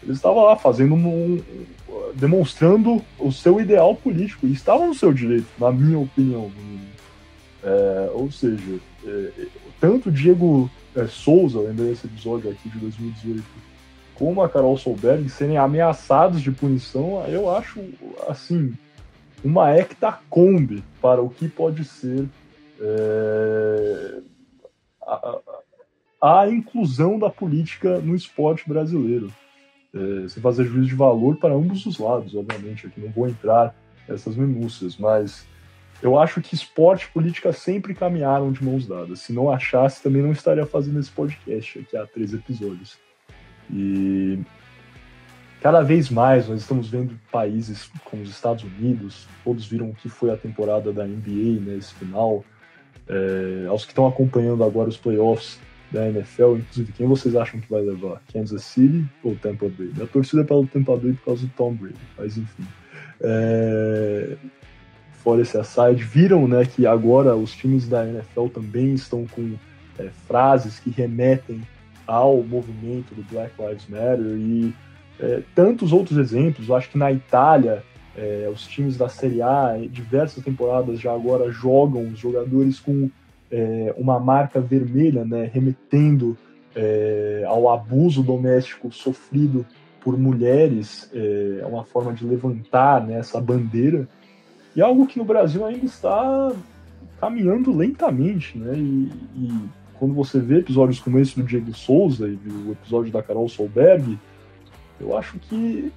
Ele estava lá fazendo demonstrando o seu ideal político, e estava no seu direito, na minha opinião. Ou seja, tanto Diego Souza, lembrei desse episódio aqui de 2018, como a Carol Solberg serem ameaçados de punição, eu acho, assim, uma hectacombe para o que pode ser a inclusão da política no esporte brasileiro. Sem fazer juízo de valor para ambos os lados, obviamente, aqui não vou entrar nessas minúcias, mas eu acho que esporte e política sempre caminharam de mãos dadas. Se não achasse, também não estaria fazendo esse podcast aqui há 3 episódios. E cada vez mais nós estamos vendo países como os Estados Unidos, todos viram o que foi a temporada da NBA, né, esse final. Aos que estão acompanhando agora os playoffs da NFL, inclusive, quem vocês acham que vai levar? Kansas City ou Tampa Bay? A torcida é pelo Tampa Bay por causa do Tom Brady, mas enfim. Fora esse aside, viram, né, que agora os times da NFL também estão com frases que remetem ao movimento do Black Lives Matter e tantos outros exemplos. Eu acho que na Itália, os times da Série A, diversas temporadas já agora jogam os jogadores com uma marca vermelha, né, remetendo ao abuso doméstico sofrido por mulheres. É uma forma de levantar, né, essa bandeira, e algo que no Brasil ainda está caminhando lentamente, né, e quando você vê episódios como esse do Diego Souza e o episódio da Carol Solberg, eu acho que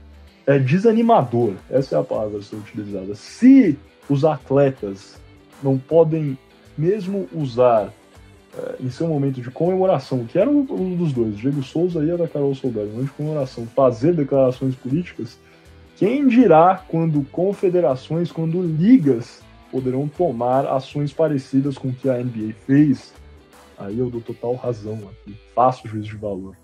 é desanimador, essa é a palavra a ser utilizada. Se os atletas não podem mesmo usar em seu momento de comemoração, que era um dos dois, Diego Souza e a da Carol Solberg, no momento de comemoração, fazer declarações políticas, quem dirá quando confederações, quando ligas poderão tomar ações parecidas com o que a NBA fez? Aí eu dou total razão aqui, faço juízo de valor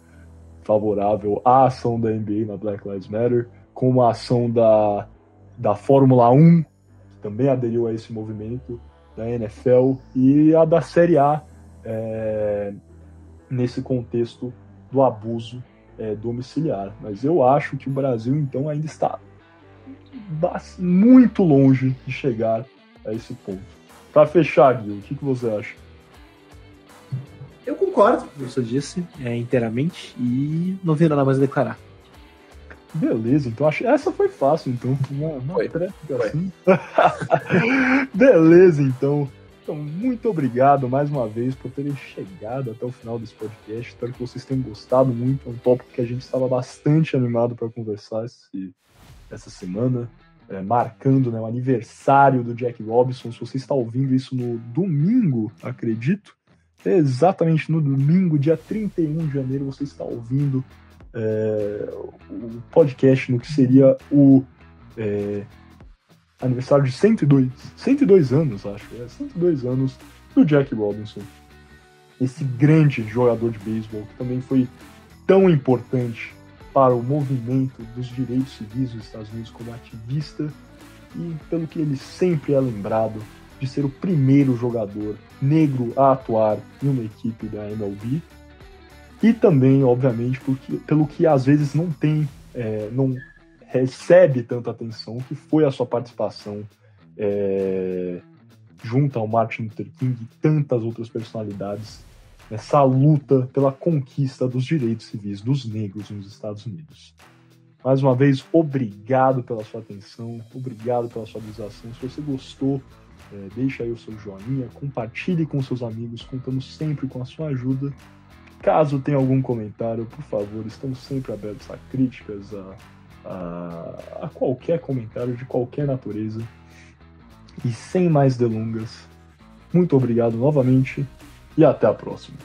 favorável à ação da NBA na Black Lives Matter, como a ação da Fórmula 1, que também aderiu a esse movimento, da NFL, e a da Série A, nesse contexto do abuso domiciliar. Mas eu acho que o Brasil, então, ainda está muito longe de chegar a esse ponto. Para fechar, Gui, o que você acha? Eu concordo com o que você disse inteiramente e não tenho nada mais a declarar. Beleza, então essa foi fácil, então. Foi. Assim. Beleza, então. Então, muito obrigado mais uma vez por terem chegado até o final desse podcast. Espero que vocês tenham gostado muito. É um tópico que a gente estava bastante animado para conversar essa semana, marcando, né, o aniversário do Jack Robinson. Se você está ouvindo isso no domingo, acredito, exatamente no domingo, dia 31 de janeiro, você está ouvindo o podcast no que seria o aniversário de 102 anos, acho, 102 anos do Jack Robinson, esse grande jogador de beisebol que também foi tão importante para o movimento dos direitos civis dos Estados Unidos como ativista, e pelo que ele sempre é lembrado de ser o primeiro jogador negro a atuar em uma equipe da MLB, e também, obviamente, pelo que às vezes não recebe tanta atenção, que foi a sua participação junto ao Martin Luther King e tantas outras personalidades nessa luta pela conquista dos direitos civis dos negros nos Estados Unidos. Mais uma vez, obrigado pela sua atenção, obrigado pela sua visualização. Se você gostou, deixa aí o seu joinha, compartilhe com seus amigos, contamos sempre com a sua ajuda. Caso tenha algum comentário, por favor, estamos sempre abertos a críticas, a qualquer comentário de qualquer natureza. E sem mais delongas, muito obrigado novamente e até a próxima.